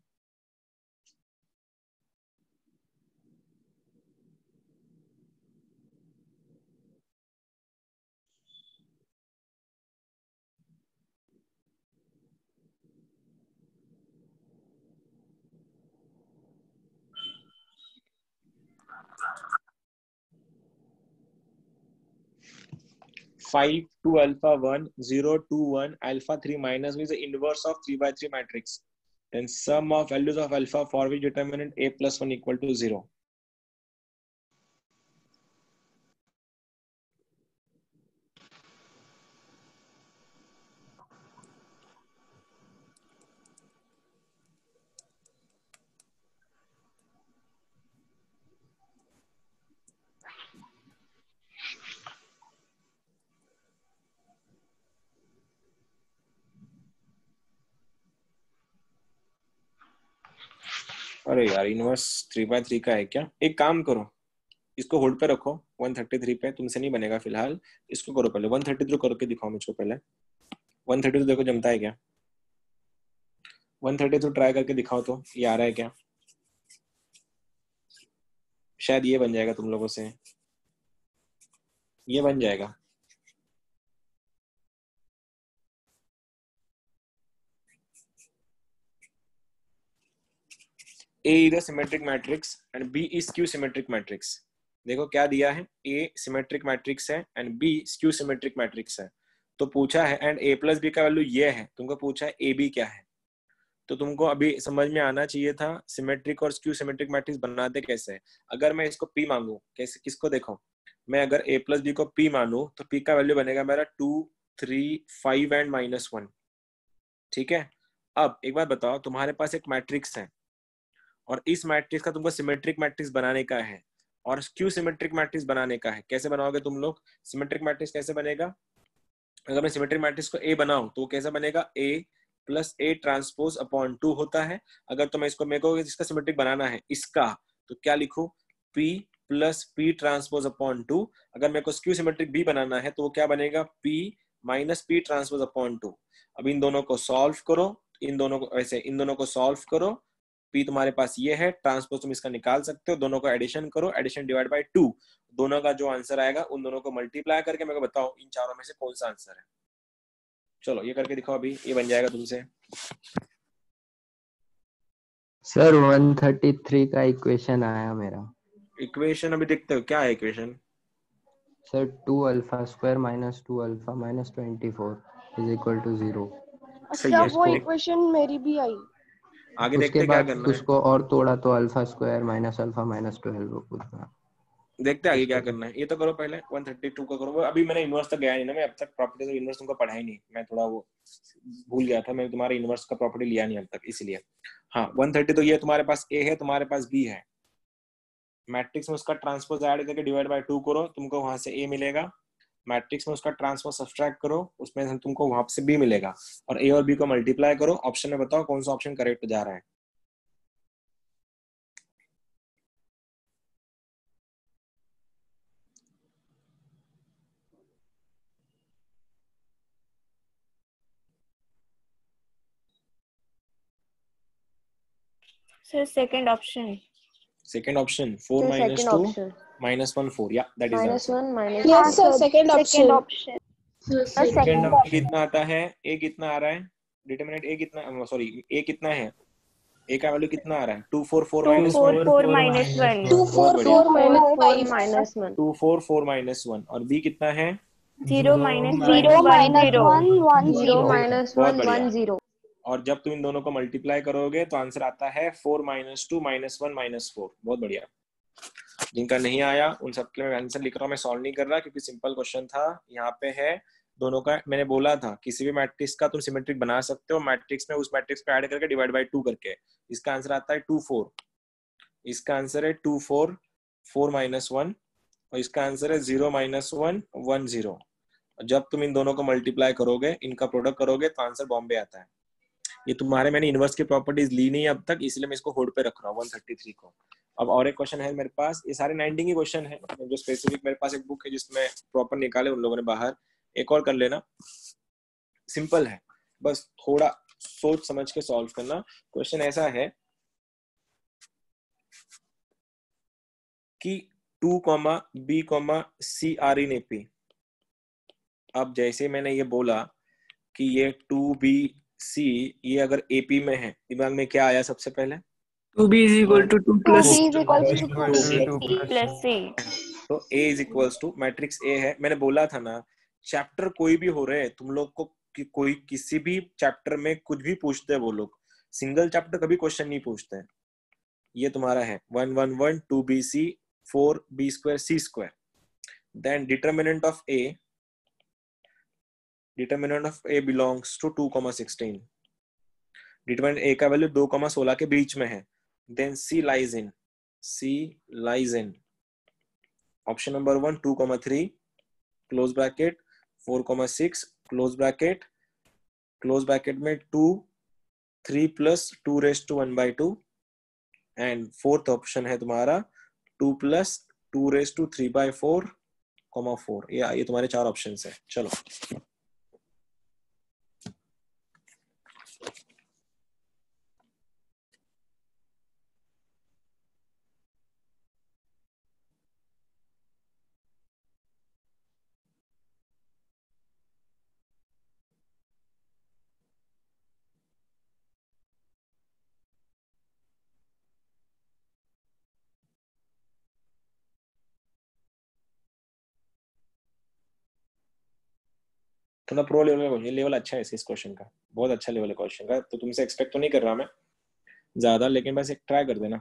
5 2 alpha 1 0 2 1 alpha 3 minus is the inverse of 3/3 matrix, then sum of values of alpha for which determinant a plus 1 equal to 0। अरे यार इनवर्स 3/3 का है क्या, एक काम करो इसको होल्ड पे रखो 133 पे, तुमसे नहीं बनेगा फिलहाल, इसको करो पहले 133 करके दिखाओ मुझको पहले, 132 देखो जमता है क्या, 132 ट्राई करके दिखाओ तो ये आ रहा है क्या। शायद ये बन जाएगा तुम लोगों से, ये बन जाएगा। A is a symmetric matrix and B is skew symmetric matrix। देखो क्या दिया है, A सिमेट्रिक मैट्रिक्स है and B skew symmetric matrix है। तो पूछा है एंड A प्लस बी का वैल्यू ये है, तुमको पूछा है AB क्या है। तो तुमको अभी समझ में आना चाहिए था सिमेट्रिक और स्क्यू सिमेट्रिक मैट्रिक्स बनाते कैसे है। अगर मैं इसको P मांगू, कैसे, किसको, देखो मैं अगर A प्लस बी को P मानू तो P का वैल्यू बनेगा मेरा 2, 3, 5 एंड -1। ठीक है। अब एक बात बताओ, तुम्हारे पास एक मैट्रिक्स है और इस मैट्रिक्स का तुमको सिमेट्रिक मैट्रिक्स बनाने का है और स्क्यू सिमेट्रिक मैट्रिक्स बनाने का है। कैसे बनाओगे तुम लोग सिमेट्रिक मैट्रिक्स, कैसे बनेगा? अगर मैं सिमेट्रिक मैट्रिक्स को A बनाऊं तो कैसा बनेगा, A plus A transpose upon 2 होता है। अगर तो मैं इसको मेरे को जिसका सिमेट्रिक बनाना है इसका, तो क्या लिखूं, P plus P transpose upon 2। अगर मेरे को स्क्यू सिमेट्रिक B बनाना है तो वो क्या बनेगा, P minus P transpose upon 2। अब इन दोनों को सॉल्व करो, इन दोनों को ऐसे, इन दोनों को सॉल्व करो। P तुम्हारे पास ये है, ट्रांसपोज तुम इसका निकाल सकते हो, दोनों को एडिशन करो, एडिशन डिवाइड बाय 2। दोनों का जो आंसर आएगा उन दोनों को मल्टीप्लाई करके मेरे को बताओ इन चारों में से कौन सा आंसर है। चलो ये करके दिखाओ, अभी ये बन जाएगा तुमसे। सर 133 का इक्वेशन आया मेरा। इक्वेशन अभी देखते हो क्या है equation. Sir 2 alpha square minus 2 alpha minus 24 is equal to 0। सही अच्छा है। वो इक्वेशन मेरी भी आई। आगे उसके देखते क्या बाद करना है, उसको और तोड़ा तो alpha square minus alpha minus 12 उतना। देखते आगे क्या उसके करना है। ये तो करो पहले 132 का करो। अभी मैंने इनवर्स तक गया नहीं ना, मैं अब तक प्रॉपर्टीज ऑफ इनवर्स तुमको पढ़ा ही नहीं, मैं थोड़ा वो भूल गया था, मैं तुम्हारे इनवर्स का प्रॉपर्टी लिया नहीं अब तक, इसलिए। हाँ 130, तो ये तुम्हारे पास A है, तुम्हारे पास B है। मैट्रिक्स में उसका ट्रांसपोज ऐड करके डिवाइड बाय 2 करो, तुमको वहां से A मिलेगा। मैट्रिक्स में उसका ट्रांसपोज सब्सट्रैक्ट करो, उसमें तुमको वहां से B मिलेगा। और A और B को मल्टीप्लाई करो। ऑप्शन में बताओ कौन सा ऑप्शन करेक्ट जा रहा है। Sir second option. Second option 4 sir minus second 2 option minus 1 4, या that is the answer. -1 minus. Yes sir second second option. Option. Sir second A कितना आता है, A कितना आ रहा है, डिटरमिनेंट A कितना, सॉरी A कितना है, A का वैल्यू कितना आ रहा है, 2 4 4 minus 1। 4 माइनस 1। 2 बहुत 4 बढ़िया, 4 माइनस 5 माइनस 1। 2 4 4 minus 1। और B कितना है, 0 माइनस 0 माइनस 0 1 1 0 0 माइनस बहुत 1 बढ़िया। 1 0। और जब तुम इन दोनों को मल्टीप्लाई करोगे तो आंसर आता है 4 minus 2 minus 1 minus 4। बहुत बढ़िया। जिनका नहीं आया उन सबके मैं आंसर लिख रहा हूँ, मैं सॉल्व नहीं कर रहा क्योंकि सिंपल क्वेश्चन था। यहाँ पे है दोनों का, मैंने बोला था किसी भी मैट्रिक्स का तुम सिमेट्रिक बना सकते हो मैट्रिक्स में, उस मैट्रिक्स को ऐड करके डिवाइड बाय 2 करके। इसका आंसर आता है 2 4। इसका आंसर है 2 4 4 minus 1। और इसका आंसर है 0 minus 1 1 0। जब तुम इन दोनों को मल्टीप्लाई करोगे, इनका प्रोडक्ट करोगे तो आंसर बॉम्बे आता है। ये तुम्हारे, मैंने इनवर्स की प्रॉपर्टीज ली नहीं अब तक, इसलिए मैं इसको होल्ड पे रख रहा हूँ 133 को। अब और एक क्वेश्चन है मेरे पास, ये सारे 19 ही क्वेश्चन है जो स्पेसिफिक मेरे पास एक बुक है जिसमें प्रॉपर निकाले उन लोगों ने बाहर। एक और कर लेना, सिंपल है, बस थोड़ा सोच समझ के सॉल्व करना। क्वेश्चन ऐसा है कि 2, B, C are in AP। अब जैसे मैंने ये बोला कि ये 2B C ये अगर AP में है, दिमाग में क्या आया सबसे पहले, 2b is equal to 2 plus B is equal to 2 plus C। तो A is equals to matrix A है। मैंने बोला था ना, चैप्टर कोई भी हो रहे तुम लोग को कि कोई किसी भी चैप्टर में कुछ भी पूछते हैं वो लोग, सिंगल चैप्टर कभी क्वेश्चन नहीं पूछते हैं। ये तुम्हारा है 1 1 1 2BC 4B square C square। Then determinant of A belongs to 2,16। Determinant A का वैल्यू 2,16 के बीच में है। Then C lies in option number 1 2,3 close bracket 4,6 close bracket में 2 3 plus 2 raise to 1/2। And fourth option है तुम्हारा 2 प्लस 2 रेज टू 3/4, 4। ये तुम्हारे 4 ऑप्शन है। चलो थोड़ा प्रो लेवल, ये लेवल अच्छा है इस क्वेश्चन का, बहुत अच्छा लेवल है क्वेश्चन का, तो तुमसे एक्सपेक्ट तो नहीं कर रहा मैं ज्यादा, लेकिन बस एक ट्राई कर देना।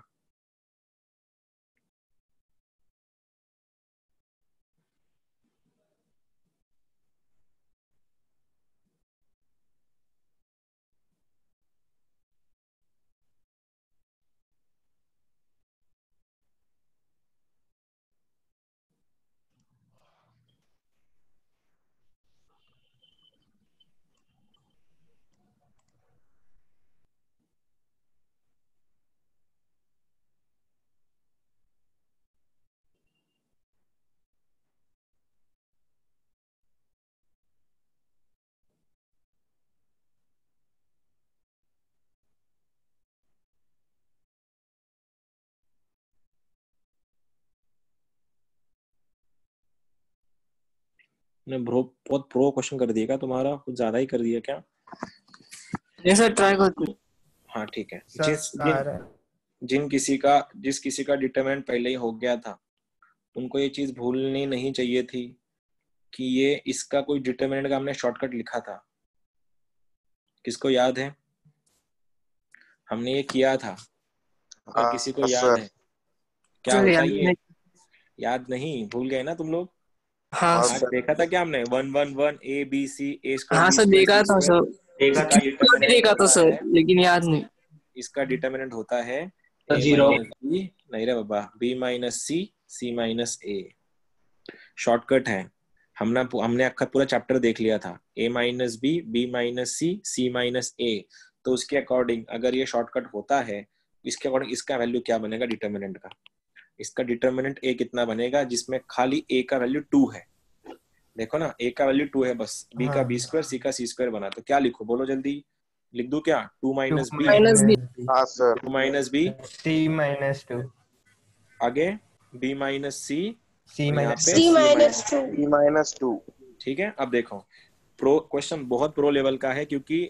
ने ब्रो बहुत प्रो क्वेश्चन कर दिया क्या तुम्हारा, कुछ ज्यादा ही कर दिया क्या? ये सर ट्राई करते हैं। हाँ ठीक है। सर जिस किसी का डिटरमिनेंट पहले ही हो गया था, उनको ये चीज भूलनी नहीं चाहिए थी कि ये इसका कोई डिटरमिनेंट का हमने शॉर्टकट लिखा था। किसको याद है? हमने ये किया था, अगर किसी को याद है क्या सर होता याद है ये? नहीं। याद नहीं, भूल गए ना तुम लोग? हाँ आज देखा था क्या हमने? 1 1 1 A B C A square, हाँ सर देखा था सर, देखा था। देखा था सर, लेकिन याद नहीं। इसका डिटरमिनेंट होता है a जीरो। माइनस बी, नहीं रे बाबा, b minus C, c minus A. Shortcut है, हमने आपका पूरा चैप्टर देख लिया था, a minus B, b minus C, c minus A. तो उसके अकॉर्डिंग अगर ये शॉर्टकट होता है, इसके अकॉर्डिंग इसका वैल्यू क्या बनेगा डिटरमिनेंट का? इसका डिटरमिनेंट a कितना बनेगा, जिसमें खाली a का वैल्यू 2 है। देखो ना, a का वैल्यू 2 है बस, b का b स्क्वायर, c का c स्क्वायर बना। तो क्या लिखो, बोलो जल्दी, लिख दूं क्या? 2 minus B, minus B, 2 minus B, C minus 2, आगे b माइनस सी, सी और यहाँ माइनस पे C c minus 2. ठीक है। अब देखो, प्रो क्वेश्चन बहुत प्रो लेवल का है, क्योंकि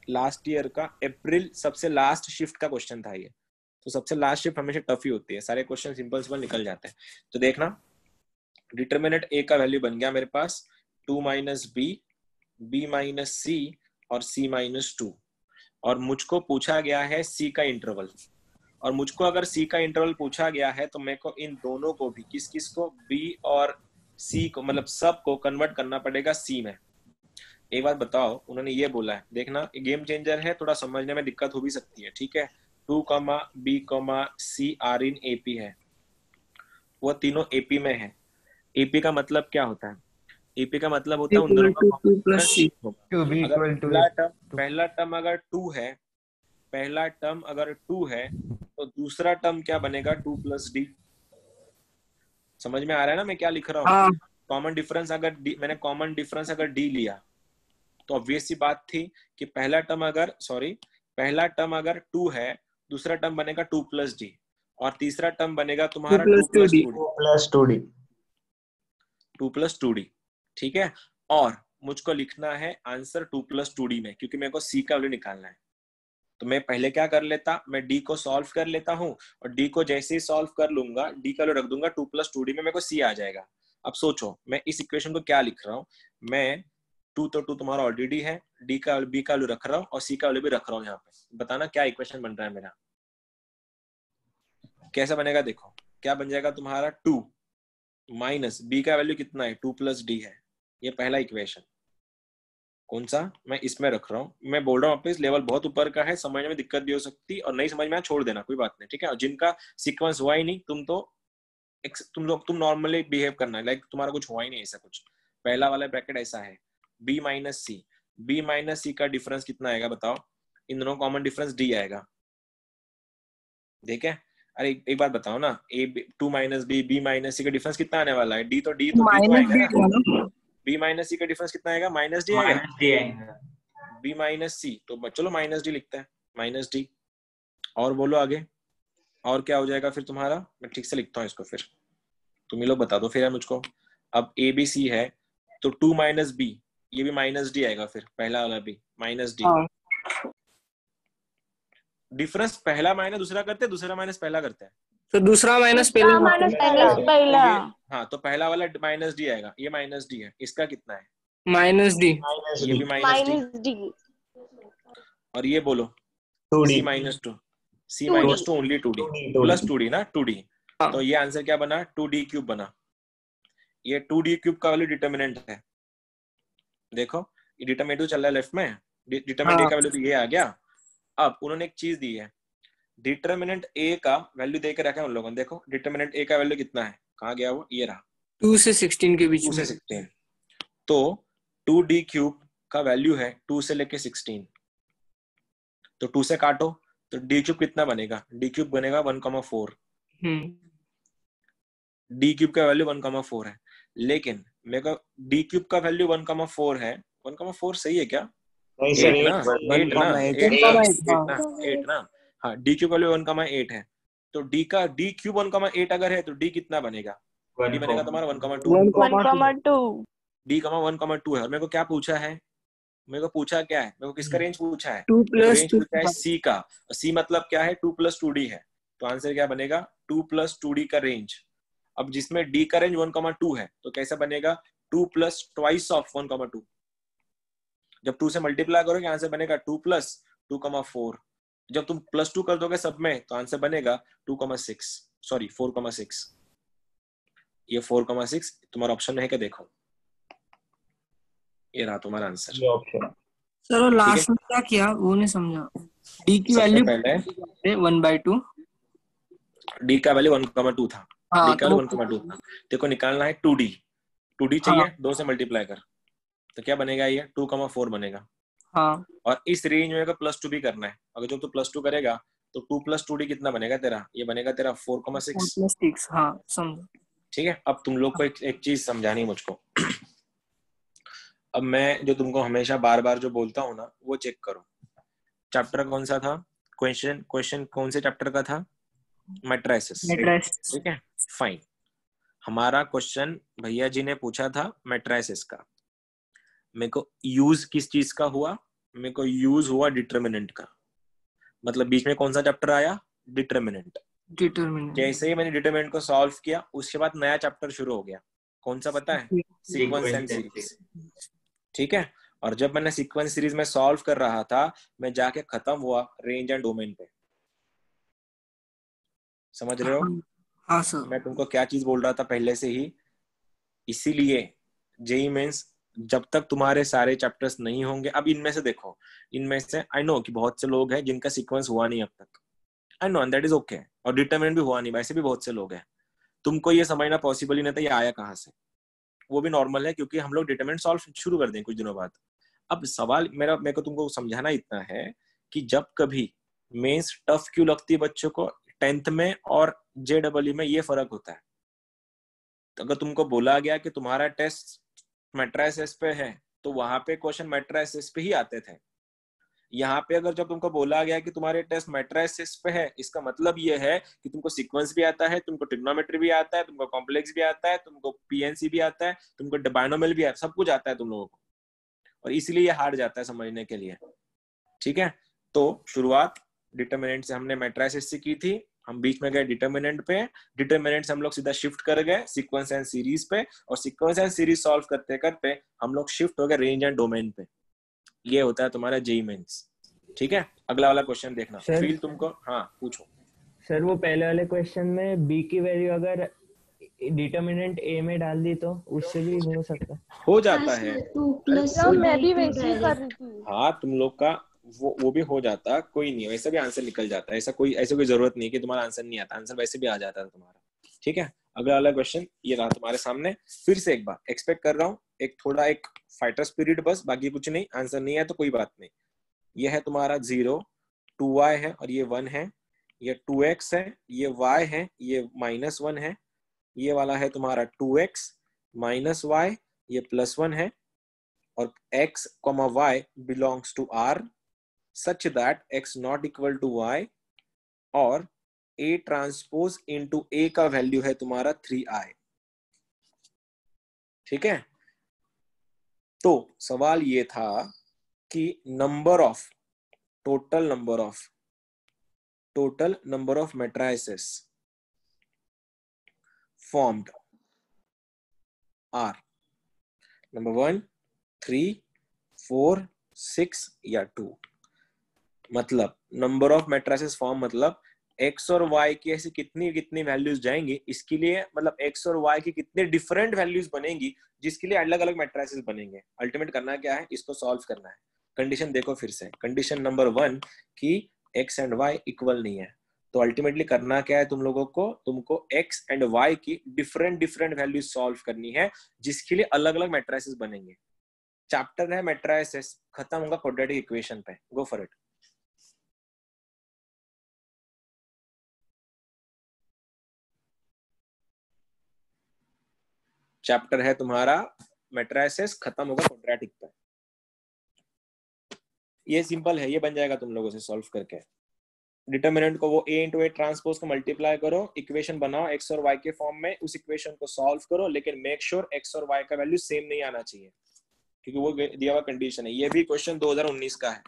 लास्ट ईयर का अप्रैल सबसे लास्ट शिफ्ट का क्वेश्चन था ये। तो सबसे लास्ट शिफ्ट हमेशा टफ ही होती है, सारे क्वेश्चन सिंपल सिंपल निकल जाते हैं। तो देखना, डिटरमिनेंट a का वैल्यू बन गया मेरे पास 2 माइनस बी, b माइनस सी और c माइनस 2। और मुझको पूछा गया है c का इंटरवल, और मुझको अगर c का इंटरवल पूछा गया है तो मेरे को इन दोनों को भी, किस किस को, b और c को, मतलब सब को कन्वर्ट करना पड़ेगा c में। एक बात बताओ, उन्होंने ये बोला है, देखना गेम चेंजर है, थोड़ा समझने में दिक्कत हो भी सकती है, ठीक है। 2, b, c are in AP है, वो तीनों एपी में है। एपी का मतलब क्या होता है? एपी का मतलब होता है उन दोनों का 2 प्लस सी। टू बी अगर इक्वल टू पहला टर्म अगर 2 है, पहला टर्म अगर 2 है, तो दूसरा टर्म क्या बनेगा? 2 प्लस डी। समझ में आ रहा है ना मैं क्या लिख रहा हूँ? हाँ कॉमन डिफरेंस अगर मैंने कॉमन डिफरेंस अगर डी लिया, तो ऑब्वियस सी बात थी कि पहला टर्म अगर 2 है, दूसरा टर्म बनेगा 2 प्लस डी, और तीसरा टर्म बनेगा तुम्हारा 2 plus 2 D, plus 2d। 2 plus 2 D, ठीक है। और मुझको लिखना है आंसर 2 प्लस 2 डी में, क्योंकि मेरे को सी का वैल्यू निकालना है। तो मैं पहले क्या कर लेता, मैं डी को सॉल्व कर लेता हूँ, और डी को जैसे ही सॉल्व कर लूंगा, डी का वैल्यू रख दूंगा 2 प्लस 2 डी में, मेरे को सी आ जाएगा। अब सोचो मैं इस इक्वेशन को क्या लिख रहा हूँ, मैं 2 तो 2 तुम्हारा ऑलरेडी है, डी का बी का वैल्यू रख रहा हूँ और सी का वैल्यू भी रख रहा हूँ यहाँ पे। बताना क्या इक्वेशन बन रहा है मेरा, कैसा बनेगा? देखो क्या बन जाएगा तुम्हारा, 2 माइनस बी का वैल्यू कितना है, 2 प्लस डी है। ये पहला इक्वेशन कौन सा मैं इसमें रख रहा हूँ। मैं बोल रहा हूँ वापस, लेवल बहुत ऊपर का है, समझने में दिक्कत भी हो सकती, और नहीं समझ में छोड़ देना, कोई बात नहीं, ठीक है। और जिनका सीक्वेंस हुआ ही नहीं, तुम नॉर्मली बिहेव करना है, लाइक तुम्हारा कुछ हुआ ही नहीं ऐसा कुछ। पहला वाला ब्रैकेट ऐसा है, b माइनस सी का डिफरेंस कितना आएगा बताओ? इन दोनों कॉमन डिफरेंस d आएगा, ठीक है। अरे एक बात बताओ ना, टू माइनस बी माइनस सी का डिफरेंस कितना आने वाला है? डी तो आएगा ना। बी माइनस सी का डिफरेंस कितना आएगा? माइनस डी आएगा। बी माइनस सी, तो चलो माइनस डी लिखते हैं, माइनस डी। और बोलो आगे, और क्या हो जाएगा फिर तुम्हारा? मैं ठीक से लिखता हूँ इसको, फिर तुम ही लोग बता दो फिर है मुझको। अब ए बी सी है, तो 2 माइनस बी, ये भी माइनस डी आएगा, फिर पहला वाला भी माइनस डी। डिफरेंस पहला माइनस दूसरा करते हैं, दूसरा माइनस पहला करते हैं, तो दूसरा माइनस पहला माइनस पहला। हाँ, तो पहला वाला माइनस डी आएगा, ये माइनस डी है, इसका कितना है? Minus D. ये भी माइनस डी, माइनस डी, और ये बोलो 2D सी माइनस टू, सी 2D, minus two only 2D 2D plus 2D ना 2D। हाँ। तो ये आंसर क्या बना, 2D क्यूब बना। ये 2D क्यूब का वैल्यू डिटर्मिनेंट है, देखो ये डिटर्मिनेंट चल रहा है लेफ्ट में, डिटर्मिनेंट ए हाँ। का वैल्यू तो ये आ गया। अब उन्होंने एक चीज दी है, डिटर्मिनेंट ए का वैल्यू दे के रखा है उन लोगों ने, देखो डिटर्मिनेंट ए का वैल्यू कितना है, कहाँ गया वो, ये रहा 2 से 16 के बीच 2 से में। 16। तो 2D क्यूब का वैल्यू है 2 से लेके 16, तो 2 से काटो तो डी क्यूब कितना बनेगा, डी क्यूब बनेगा 1,4। डी क्यूब का वैल्यू 1,4 है, लेकिन मेरे को डी क्यूब का वैल्यू 1,4 है, 1,4 सही है क्या, नहीं सर 8 ना, 8 ना, 8 ना, 8 ना, हाँ डी क्यूब का वैल्यू 1,8 है। तो डी का डी क्यूब 1,8 अगर है तो डी कितना बनेगा, डी बनेगा तुम्हारा 1,2, 1,2 डी 1,2 है। और मेरे को क्या पूछा है, मेरे को पूछा क्या है, मेरे को किसका रेंज पूछा है, 2 तो प्लस रेंज पूछा है सी का, सी मतलब क्या है 2 + 2D है, तो आंसर क्या बनेगा 2 + 2D का रेंज। अब जिसमें डी का रेंज 1,2 है तो कैसा बनेगा 2 + ट्वाइस ऑफ 1,2, जब 2 से मल्टीप्लाई करोगे आंसर बनेगा 2 + 2,4, जब तुम +2 कर दोगे सब में तो आंसर बनेगा 2,6, सॉरी 4,6। ये 4,6 तुम्हारा ऑप्शन में है क्या, देखो ये रहा तुम्हारा आंसर। ये ऑप्शन सर वो लास्ट में क्या किया वो नहीं समझा। डी की सबसे वैल्यू पहले 1/2। डी का वैल्यू 1,2 था, हाँ डी का वैल्यू 1,2 था, देखो निकालना है 2D, 2D चाहिए 2 से मल्टीप्लाई कर, तो क्या बनेगा ये 2,4 बनेगा। हाँ। और इस रेंज में +2 भी करना है, अगर जो तू +2 करेगा तो 2 + 2D कितना बनेगा तेरा, ये बनेगा तेरा 4,6। 4+6 हाँ समझो। ठीक है, अब तुम लोग को एक चीज समझानी है मुझको। अब मैं जो तुमको हमेशा बार बार जो बोलता हूँ ना वो चेक करो। चैप्टर कौन सा था, क्वेश्चन कौन से चैप्टर का था, मैट्रिसेस, ठीक है फाइन। हमारा क्वेश्चन भैया जी ने पूछा था मैट्रिसेस का, मेरे को यूज किस चीज का हुआ, मेरे को यूज हुआ डिटर्मिनेंट का, मतलब बीच में कौन सा चैप्टर आया, डिटर्मिनेंट। जैसे ही मैंने डिटर्मिनेंट को सॉल्व किया उसके बाद नया चैप्टर शुरू हो गया, कौन सा पता है, सीक्वेंस एंड सीरीज, ठीक है। और जब मैंने सीक्वेंस सीरीज में सॉल्व कर रहा था मैं जाके खत्म हुआ रेंज एंड डोमेन पे, समझ रहे हो। हाँ सर। मैं तुमको क्या चीज बोल रहा था पहले से ही, इसीलिए जेई मेंस जब तक तुम्हारे सारे चैप्टर्स नहीं होंगे, अब इनमें से देखो, इनमें से आई नो कि बहुत से लोग हैं जिनका सीक्वेंस हुआ नहीं अब तक, I know that is okay, और डिटरमिनेंट भी हुआ नहीं, वैसे भी बहुत से लोग हैं। तुमको ये समझना पॉसिबल ही नहीं था ये आया कहाँ से, वो भी नॉर्मल है क्योंकि हम लोग डिटरमिनेंट सॉल्व शुरू कर दें कुछ दिनों बाद। अब सवाल मेरे को तुमको समझाना इतना है कि जब कभी मेंस टफ क्यों लगती है बच्चों को 10th में और JEE में, ये फर्क होता है। तो अगर तुमको बोला गया कि तुम्हारा टेस्ट मैट्रिसेस पे है तो वहां पे क्वेश्चन मैट्रिसेस पे ही आते थे। यहाँ पे अगर जब तुमको बोला गया कि तुम्हारे टेस्ट मैट्रिसेस पे है, इसका मतलब ये है कि तुमको सीक्वेंस भी आता है, तुमको ट्रिग्नोमेट्री भी आता है, तुमको कॉम्प्लेक्स भी आता है, तुमको पीएनसी भी आता है, तुमको बाइनोमियल भी आता है, सब कुछ आता है तुम लोगों को, और इसलिए ये हार्ड जाता है समझने के लिए। ठीक है, तो शुरुआत डिटर्मिनेंट से हमने मैट्रिसेस से की थी, हम बीच में गए डिटर्मिनेंट पे, डिटर्मिनेंट से हम लोग सीधा शिफ्ट कर गए सीक्वेंस एंड सीरीज पे, और सीक्वेंस एंड सीरीज सॉल्व करते करते हम लोग शिफ्ट हो गए रेंज एंड डोमेन पे। ये होता है तुम्हारा जेईई मेंस। ठीक है, अगला वाला क्वेश्चन देखना। फील तुमको, हाँ पूछो सर। वो पहले वाले क्वेश्चन में बी की वैल्यू अगर डिटर्मिनेंट ए में डाल दी तो उससे भी हो सकता है, हो जाता है। मैं भी वैसे ही कर रही थी। हाँ तुम लोग का वो भी हो जाता, कोई नहीं, वैसे भी आंसर निकल जाता है, ऐसा कोई जरूरत नहीं कि तुम्हारा आंसर नहीं आता, आंसर वैसे भी आ जाता है तुम्हारा। ठीक है, अगला वाला क्वेश्चन ये रहा तुम्हारे सामने। फिर से एक बार एक्सपेक्ट कर रहा हूँ एक थोड़ा एक फाइटर स्पिरिट, बस बाकी कुछ नहीं। आंसर नहीं है तो कोई बात नहीं। ये है तुम्हारा 0, 2y है और ये 1 है, ये 2x है, ये y है, ये -1 है, ये वाला है तुम्हारा 2x -y, ये +1 है, और x, y belongs to R such that x not equal to y, और A ट्रांसपोज into A का वैल्यू है तुम्हारा 3i। ठीक है, तो सवाल ये था कि total number of matrices formed are, number 1 3, 4, 6 या 2। मतलब नंबर ऑफ मैट्रिसेस फॉर्म मतलब x और y की ऐसी कितनी कितनी वैल्यूज जाएंगी, इसके लिए मतलब x और y की कितने डिफरेंट वैल्यूज बनेंगी जिसके लिए अलग अलग मैट्रिसेस बनेंगे। अल्टीमेट करना क्या है, इसको सॉल्व करना है। कंडीशन देखो फिर से, कंडीशन नंबर 1 कि x एंड y इक्वल नहीं है, तो अल्टीमेटली करना क्या है तुम लोगों को, तुमको x एंड y की डिफरेंट डिफरेंट वैल्यूज सॉल्व करनी है जिसके लिए अलग अलग मैट्रिसेस बनेंगे। चैप्टर है मैट्रिसेस, खत्म होगा क्वाड्रेटिक इक्वेशन पे। Go for it. चैप्टर है तुम्हारा मैट्रिसेस, खत्म होगा क्वाड्रेटिक पे। ये सिंपल है, ये बन जाएगा तुम लोगों से सॉल्व करके। डिटरमिनेंट को वो a इंटू ए ट्रांसपोज को मल्टीप्लाई करो, इक्वेशन बनाओ x और y के फॉर्म में, उस इक्वेशन को सॉल्व करो, लेकिन मेक श्योर x और y का वैल्यू सेम नहीं आना चाहिए क्योंकि वो दिया हुआ कंडीशन है। ये भी क्वेश्चन 2019 का है।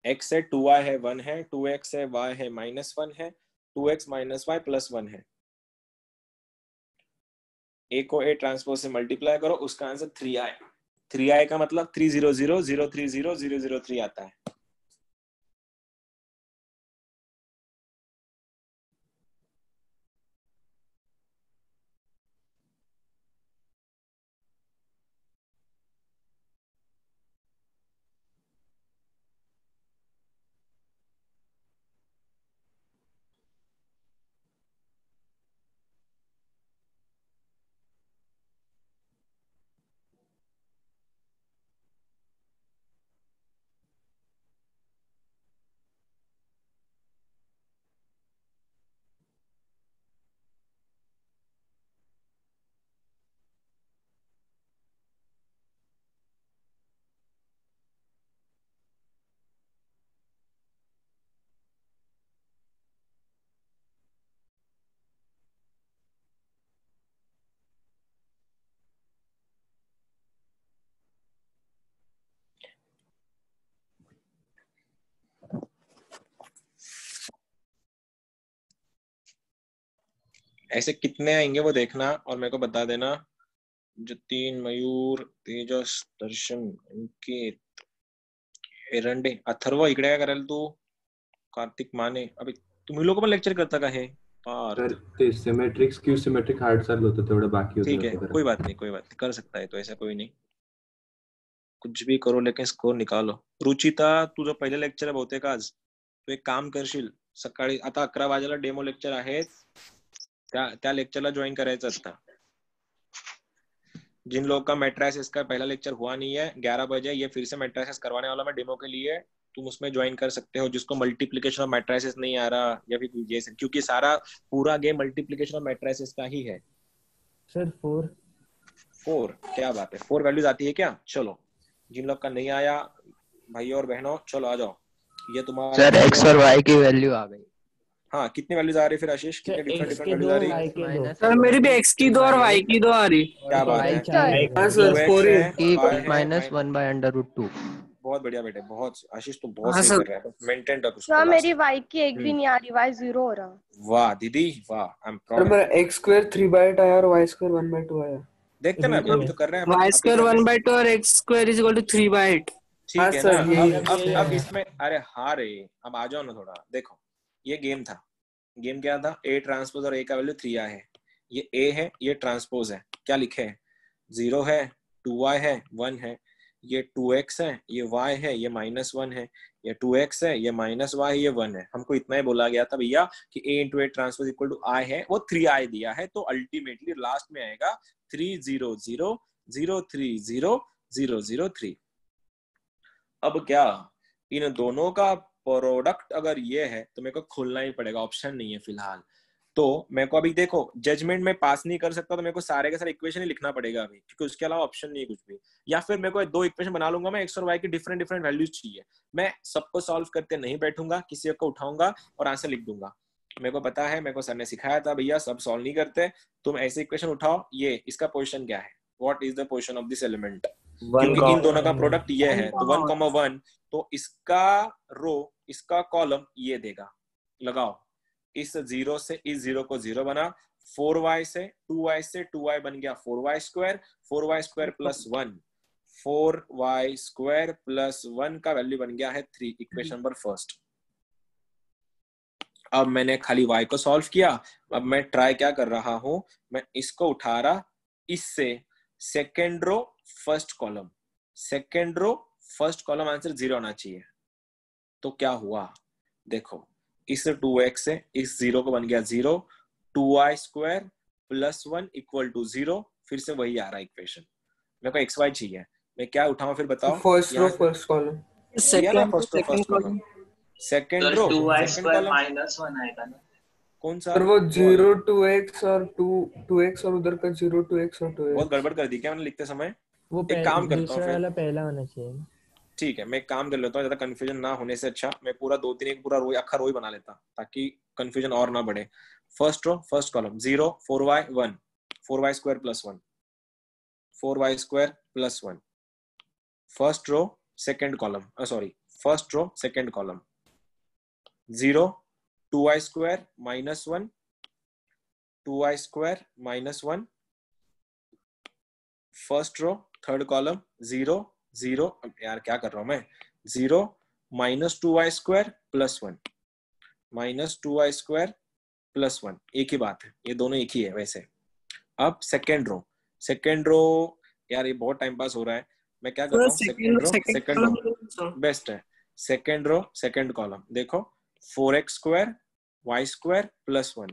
x है 2y है 1 है, 2x है y है -1 है, 2x - y +1 है। a को a ट्रांसपोज से मल्टीप्लाई करो, उसका आंसर 3i। 3i का मतलब 300003003 आता है। ऐसे कितने आएंगे वो देखना और मेरे को बता देना। जतीन, मयूर, तेजस, दर्शन, अंकित, एरंडे, अथर्व इकडे काय करायला तू, कार्तिक माने। अबे तुम्ही लोक पण लेक्चर करता का हे तर ते सिमेट्रिक्स क्यू सिमेट्रिक हार्ड चालू होतं तेवढं बाकी होतं। ठीक है, कोई बात नहीं, कोई बात नहीं, कर सकता है तो, ऐसा कोई नहीं, कुछ भी करो लेकिन स्कोर निकालो। रुचिता, तुझं पहिलं लेक्चर आहे बहुतेक आज, तू एक काम करशील, सकाळी आता 11 वाजेला डेमो लेक्चर आहेत, त्या लेक्चरला ज्वाइन करायचं आता। जिन लोगों का मैट्रिसेस का पहला लेक्चर हुआ नहीं है, 11 बजे ये फिर से मैट्रिसेस करवाने वाला मैं डेमो के लिए, तुम उसमें ज्वाइन कर सकते हो। जिसको मल्टीप्लिकेशन ऑफ मैट्रिसेस नहीं आ रहा या फिर जैसे, क्योंकि सारा पूरा गेम मल्टीप्लिकेशन ऑफ मैट्रिसेस का ही है। सर 4 क्या बात है, 4 वैल्यूज आती है क्या? चलो, जिन लोग का नहीं आया भाइयों और बहनों, चलो आ जाओ। ये तुम्हारा सर x और y की वैल्यू आ गई। हाँ, कितनी वैल्यूज आ रही है फिर आशीष? कितने डिफरेंट वैल्यूज आ रही है? सर मेरी भी x की 2 और y की 2 आ रही। क्या बात है, -1/√2। बहुत बढ़िया बेटे, बहुत। आशीष तो बहुत सही कर रहा है, मेंटेन रख उसको। सर मेरी y की एक भी नहीं आ रही, y 0 हो रहा। वाह दीदी वाह, आई एम सर प्राउड। मेरा x² 3/8 आया और y² 1/2 आया। देखते ना, अभी तो कर रहे हैं y² 1/2 और x² 3/8। ठीक है ना। अब इसमें अरे हाँ रे, अब आ जाओ ना थोड़ा। देखो ये गेम था, गेम क्या था, a ट्रांसपोज और a का वैल्यू 3i है, ये a है, ये ट्रांसपोज है, क्या लिखे है, 0 है, 2y है, 1 है, ये 2x है, ये y है, ये -1 है, ये 2x है, ये -y है, ये 1 है। हमको इतना ही बोला गया था भैया कि a into A transpose equal to i है, वो 3i दिया है, तो अल्टीमेटली लास्ट में आएगा 300003003। अब क्या, इन दोनों का प्रोडक्ट अगर ये है तो मेरे को खोलना ही पड़ेगा, ऑप्शन नहीं है फिलहाल। तो मेरे को अभी देखो, जजमेंट में पास नहीं कर सकता तो मेरे को सारे के सारे इक्वेशन ही लिखना पड़ेगा अभी, क्योंकि उसके अलावा ऑप्शन नहीं है कुछ भी। या फिर मेरे को 2 इक्वेशन बना लूंगा मैं, x और y की डिफरेंट डिफरेंट वैल्यूज चाहिए, मैं सबको सॉल्व करते नहीं बैठूंगा, किसी को उठाऊंगा और आंसर लिख दूंगा। मेरे को पता है, मेरे को सर ने सिखाया था भैया सब सॉल्व नहीं करते, तुम ऐसे इक्वेशन उठाओ, ये इसका पोजीशन क्या है, what is the position of this element, क्योंकि इन दोनों का प्रोडक्ट ये है, तो 1,1, तो इसका रो, इसका कॉलम ये देगा। लगाओ, इस 0 से इस 0 को 0 बना, 4y से 2y से 2y बन गया 4y square, 4y square plus 1, 4y square plus 1 का वैल्यू बन गया है 3, इक्वेशन नंबर फर्स्ट। अब मैंने खाली y को सॉल्व किया, अब मैं ट्राई क्या कर रहा हूं, मैं इसको उठा रहा इससे second row first column, second row first column answer 0 आना चाहिए। तो क्या हुआ देखो, इस 2x से इस 0 को बन गया 0, 2y square plus 1 equal to 0, फिर से वही आ रहा है इक्वेशन। मेरे को xy चाहिए, मैं क्या उठाऊं फिर बताओ। First row first column, first column, second row 2y second square column minus 1 आएगा ना। कौन सा? पर वो 0 2x और 2x और उधर का 0 2x और 2x। बहुत गड़बड़ कर दी क्या मैंने लिखते समय? वो एक काम करता हूँ दूसरा फिर, वाला पहला होना चाहिए। ठीक है मैं एक काम कर लेता हूँ, ज्यादा कंफ्यूजन ना होने से अच्छा मैं पूरा 2-3 एक पूरा रो अखर रो ही बना लेता ताकि कंफ्यूजन और ना बढ़े। First row first column 0 4y 1, 4y square plus 1, 4y square plus 1। First row second column, sorry first row second column 0 2y square minus 1, 2y square minus 1। First row third column 0 0, यार क्या कर रहा हूं मैं, 0 minus 2y square plus 1, minus 2y square plus 1, एक ही बात है, ये दोनों एक ही है वैसे। अब सेकेंड रो यार ये बहुत टाइम पास हो रहा है, मैं क्या करता हूँ सेकेंड रो बेस्ट है। सेकेंड रो सेकेंड कॉलम देखो 4x square y square plus 1,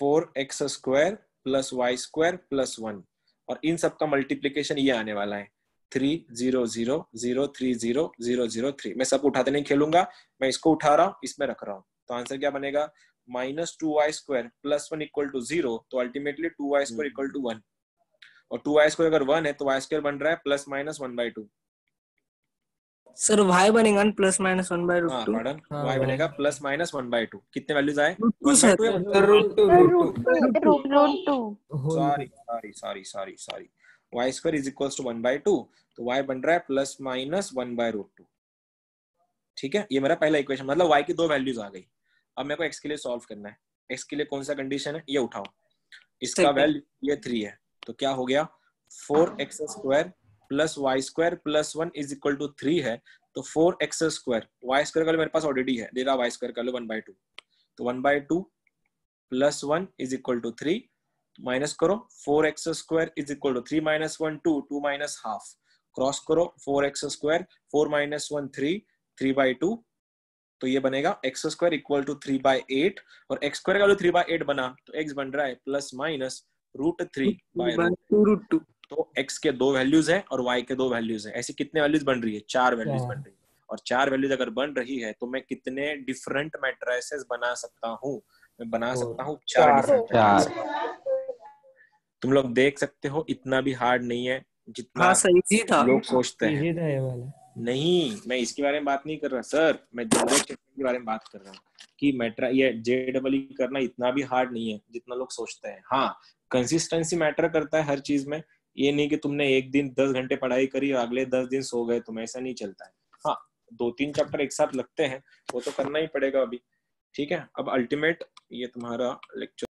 4x square plus y square plus 1, और इन सब का मल्टीप्लीकेशन ये आने वाला है 3 0 0 0 3 0 0 0 3। मैं सब उठाते नहीं खेलूंगा, मैं इसको उठा रहा हूँ इसमें रख रहा हूँ, तो आंसर क्या बनेगा minus 2y square plus 1 equal to 0, तो ultimately 2y square equal to 1, और 2y स्क्वायर अगर 1 है तो y स्क्वायर बन रहा है प्लस माइनस 1/2। सर y बनेगा प्लस माइनस 1/2। हाँ पढ़न, y बनेगा प्लस माइनस 1/2। कितने वैल्यूज आए? Sorry y square is equals to 1/2, तो y बन रहा है प्लस माइनस 1/√2। ठीक है, ये मेरा पहला इक्वेशन, मतलब y की दो वैल्यूज आ गई। अब मेरे को x के लिए सॉल्व करना है। x के लिए कौन सा कंडीशन है ये उठाओ, इसका वैल्यू ये 3 है, तो क्या हो गया 4x square plus y square plus 1 is equal to 3 है, तो 4x स्क्वायर y स्क्वायर का मेरे पास ऑलरेडी है, दे रहा y स्क्वायर का लो 1/2, तो 1/2 plus 1 is equal to 3, minus करो 4x square is equal to 3 minus 1 2, 2 minus half, cross करो 4x स्क्वायर 4 माइनस 1 3, 3/2, तो ये बनेगा x स्क्वायर इक्वल टू 3/8, और x स्क्वायर का जो 3/8 बना तो x बन रहा है प्लस माइनस √3/2। तो x के दो वैल्यूज हैं और y के दो वैल्यूज हैं, ऐसी कितने वैल्यूज बन रही है? 4 वैल्यूज बन रही है, और 4 वैल्यूज अगर बन रही है तो मैं कितने डिफरेंट मैट्रिसेस बना सकता हूँ? मैं बना सकता हूँ 4 डिफरेंट मैट्रिसेस। तुम लोग देख सकते हो इतना भी हार्ड नहीं है जितना लोग सोचते हैं। नहीं, मैं इसके बारे में बात नहीं कर रहा सर, मैं जनरल स्टेटमेंट के बारे में बात कर रहा हूँ कि मैट्रा ये JEE करना इतना भी हार्ड नहीं है जितना लोग सोचते हैं। हाँ, कंसिस्टेंसी मैटर करता है हर चीज में, ये नहीं कि तुमने एक दिन 10 घंटे पढ़ाई करी और अगले 10 दिन सो गए, तुम ऐसा नहीं चलता है। हाँ, 2-3 चैप्टर एक साथ लगते हैं, वो तो करना ही पड़ेगा अभी। ठीक है, अब अल्टीमेट ये तुम्हारा लेक्चर